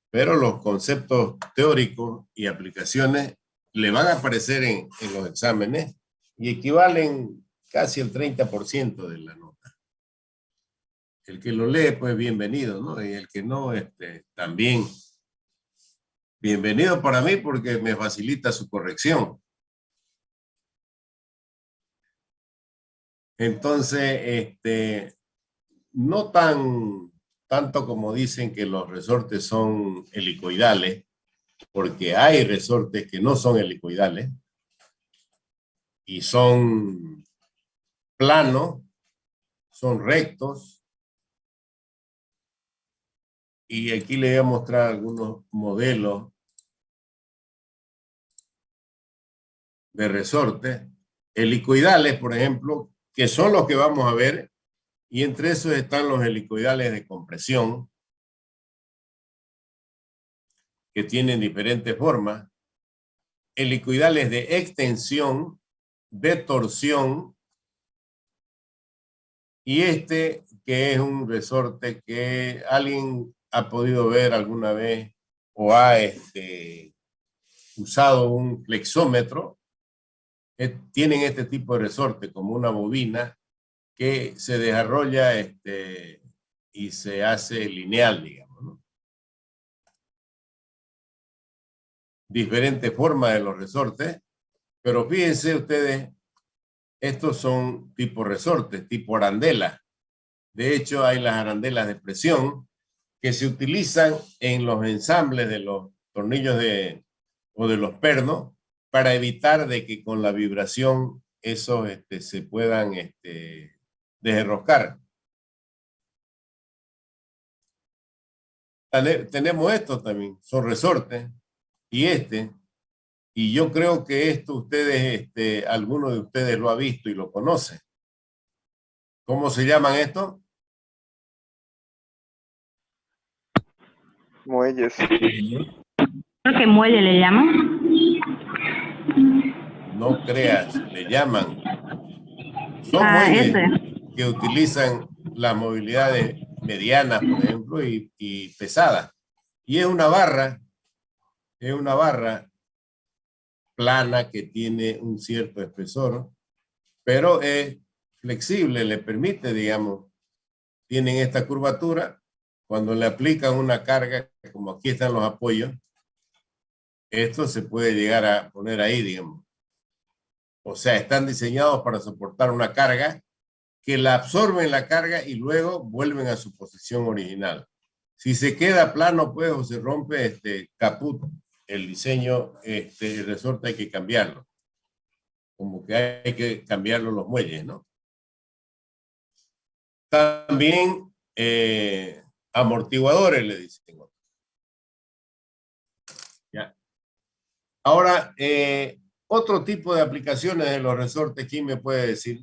[SPEAKER 2] pero los conceptos teóricos y aplicaciones le van a aparecer en los exámenes y equivalen casi el 30% de la nota. El que lo lee, pues bienvenido, ¿no? Y el que no, también bienvenido para mí porque me facilita su corrección. Entonces, no tanto como dicen que los resortes son helicoidales, porque hay resortes que no son helicoidales y son planos, son rectos. Y aquí les voy a mostrar algunos modelos de resortes helicoidales, por ejemplo, que son los que vamos a ver, y entre esos están los helicoidales de compresión, que tienen diferentes formas, helicoidales de extensión, de torsión, y que es un resorte que alguien ha podido ver alguna vez o ha usado un flexómetro. Tienen este tipo de resorte como una bobina que se desarrolla y se hace lineal, digamos, ¿no? Diferentes formas de los resortes, pero fíjense ustedes, estos son tipo resortes, tipo arandela. De hecho, hay las arandelas de presión que se utilizan en los ensambles de los tornillos o de los pernos para evitar de que con la vibración esos se puedan desenroscar. Tenemos estos también, son resortes, y yo creo que esto ustedes, alguno de ustedes lo ha visto y lo conoce. ¿Cómo se llaman estos?
[SPEAKER 21] Muelles.
[SPEAKER 22] Creo que muelle le llaman.
[SPEAKER 2] No creas, le llaman. Son muelles que utilizan las movilidades medianas, por ejemplo, y pesadas. Y es una barra plana que tiene un cierto espesor, pero es flexible, le permite, digamos, tienen esta curvatura. Cuando le aplican una carga, como aquí están los apoyos, esto se puede llegar a poner ahí, digamos. O sea, están diseñados para soportar una carga que la absorben la carga y luego vuelven a su posición original. Si se queda plano, pues, o se rompe caput, el diseño, el resorte hay que cambiarlo. Como que hay que cambiarlo los muelles, ¿no? También amortiguadores, le dicen. Ya. Ahora, otro tipo de aplicaciones de los resortes, ¿quién me puede decir?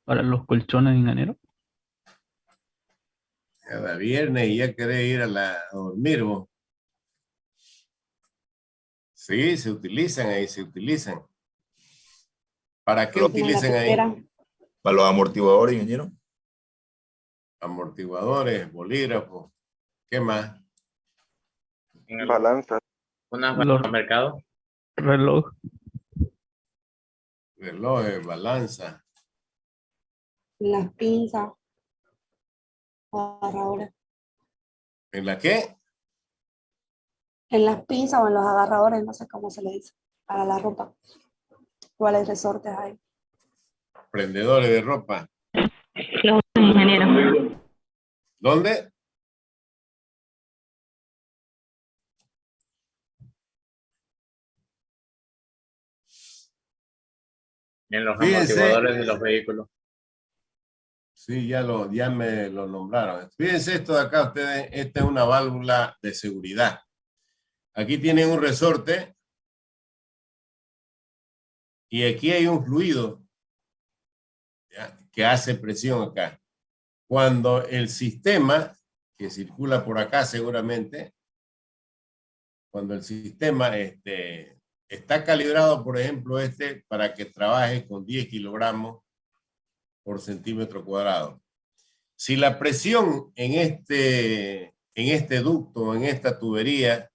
[SPEAKER 9] para los colchones, ingeniero.
[SPEAKER 2] Cada viernes y ya querés ir a dormir vos. Sí, se utilizan ahí, se utilizan. ¿Para qué utilizan ahí?
[SPEAKER 7] Para los amortiguadores, ingeniero.
[SPEAKER 2] Amortiguadores, bolígrafos. ¿Qué más?
[SPEAKER 21] En el balanza. Unas
[SPEAKER 9] Los
[SPEAKER 21] mercados.
[SPEAKER 9] reloj.
[SPEAKER 2] Relojes, balanza.
[SPEAKER 6] Las pinzas, agarradores.
[SPEAKER 2] ¿En la qué?
[SPEAKER 6] En las pinzas o en los agarradores, no sé cómo se le dice, para la ropa. ¿Cuáles resortes hay?
[SPEAKER 2] Prendedores de ropa.
[SPEAKER 22] Los ingenieros.
[SPEAKER 2] ¿Dónde?
[SPEAKER 21] En los
[SPEAKER 2] Fíjense.
[SPEAKER 21] amortiguadores de los vehículos.
[SPEAKER 2] Sí, ya me lo nombraron. Fíjense esto de acá, ustedes, esta es una válvula de seguridad. Aquí tienen un resorte y aquí hay un fluido, ¿ya?, que hace presión acá. Cuando el sistema, que circula por acá seguramente, cuando el sistema está calibrado, por ejemplo, para que trabaje con 10 kilogramos por centímetro cuadrado. Si la presión en este ducto, en esta tubería,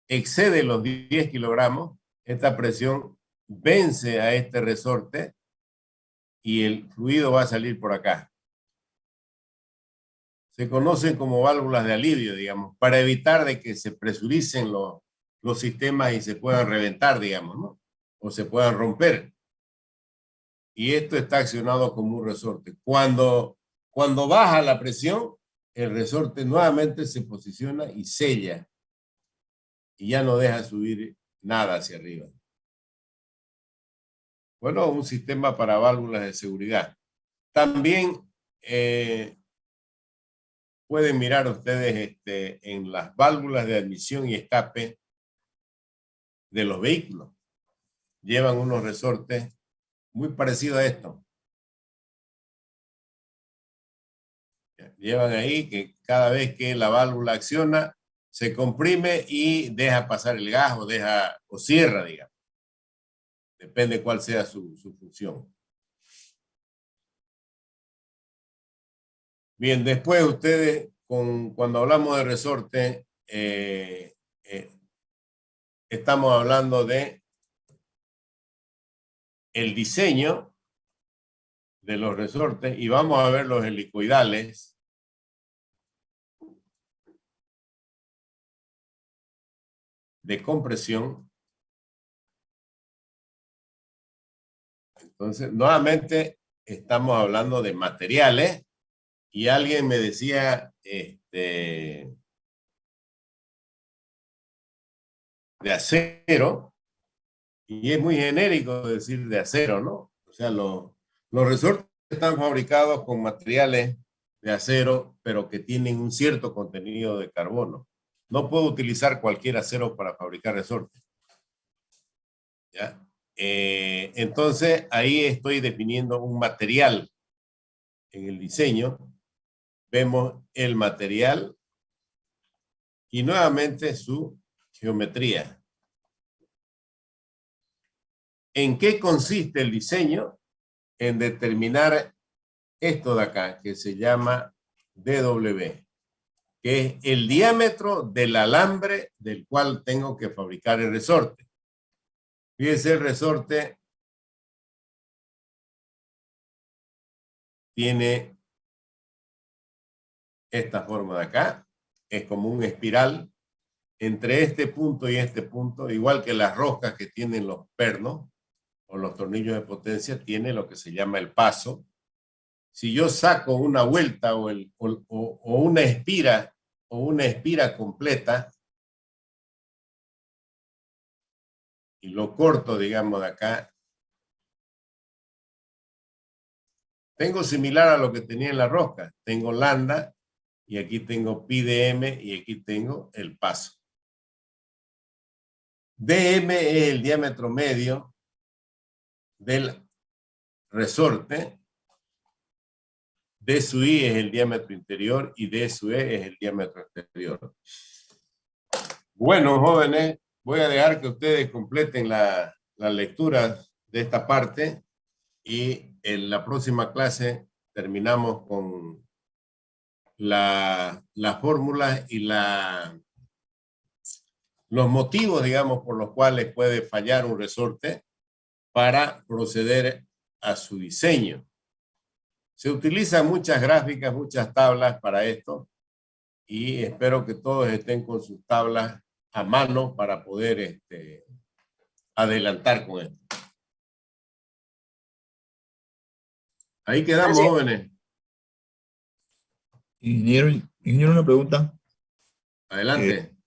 [SPEAKER 2] excede los 10 kilogramos, esta presión vence a este resorte y el fluido va a salir por acá. Se conocen como válvulas de alivio, digamos, para evitar de que se presuricen los sistemas y se puedan reventar, digamos, ¿no? O se puedan romper. Y esto está accionado como un resorte. Cuando baja la presión, el resorte nuevamente se posiciona y sella. Y ya no deja subir nada hacia arriba. Bueno, un sistema para válvulas de seguridad. También pueden mirar ustedes en las válvulas de admisión y escape de los vehículos. Llevan unos resortes muy parecidos a esto. Llevan ahí que cada vez que la válvula acciona, se comprime y deja pasar el gas o cierra, digamos. Depende cuál sea su función. Bien, después ustedes, cuando hablamos de resorte, estamos hablando de el diseño de los resortes y vamos a ver los helicoidales. De compresión. Entonces, nuevamente estamos hablando de materiales y alguien me decía de acero y es muy genérico decir de acero, ¿no? O sea, los resortes están fabricados con materiales de acero, pero que tienen un cierto contenido de carbono. No puedo utilizar cualquier acero para fabricar resortes. ¿Ya? Entonces, ahí estoy definiendo un material. En el diseño, vemos el material y nuevamente su geometría. ¿En qué consiste el diseño? En determinar esto de acá, que se llama DW, que es el diámetro del alambre del cual tengo que fabricar el resorte. Fíjense, el resorte tiene esta forma de acá, es como un espiral entre este punto y este punto, igual que las roscas que tienen los pernos o los tornillos de potencia, tiene lo que se llama el paso. Si yo saco una vuelta o una espira completa y lo corto, digamos, de acá, tengo similar a lo que tenía en la rosca. Tengo lambda y aquí tengo pi de m y aquí tengo el paso. dm es el diámetro medio del resorte D sub I es el diámetro interior y D sub E es el diámetro exterior. Bueno, jóvenes, voy a dejar que ustedes completen la lectura de esta parte y en la próxima clase terminamos con las fórmulas y los motivos, digamos, por los cuales puede fallar un resorte para proceder a su diseño. Se utilizan muchas gráficas, muchas tablas para esto y espero que todos estén con sus tablas a mano para poder adelantar con esto. Ahí quedamos, jóvenes.
[SPEAKER 7] Ingeniero, una pregunta.
[SPEAKER 2] Adelante.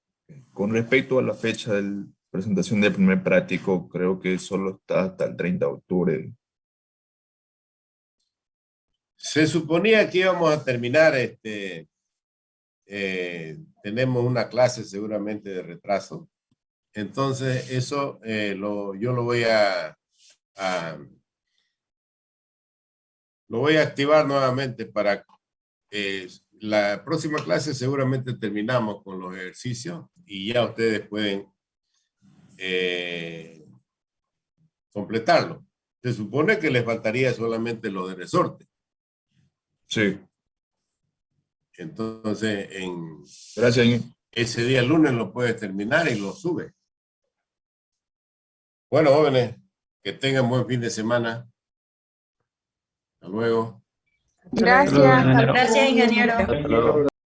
[SPEAKER 7] Con respecto a la fecha de la presentación del primer práctico, creo que solo está hasta el 30 de octubre.
[SPEAKER 2] Se suponía que íbamos a terminar, tenemos una clase seguramente de retraso. Entonces eso yo lo voy a activar nuevamente para la próxima clase. Seguramente terminamos con los ejercicios y ya ustedes pueden completarlo. Se supone que les faltaría solamente lo de resorte.
[SPEAKER 7] Sí.
[SPEAKER 2] Entonces,
[SPEAKER 7] gracias.
[SPEAKER 2] Ese día lunes lo puedes terminar y lo subes. Bueno, jóvenes, que tengan buen fin de semana. Hasta luego.
[SPEAKER 10] Gracias. Gracias, ingeniero.
[SPEAKER 7] Hasta luego.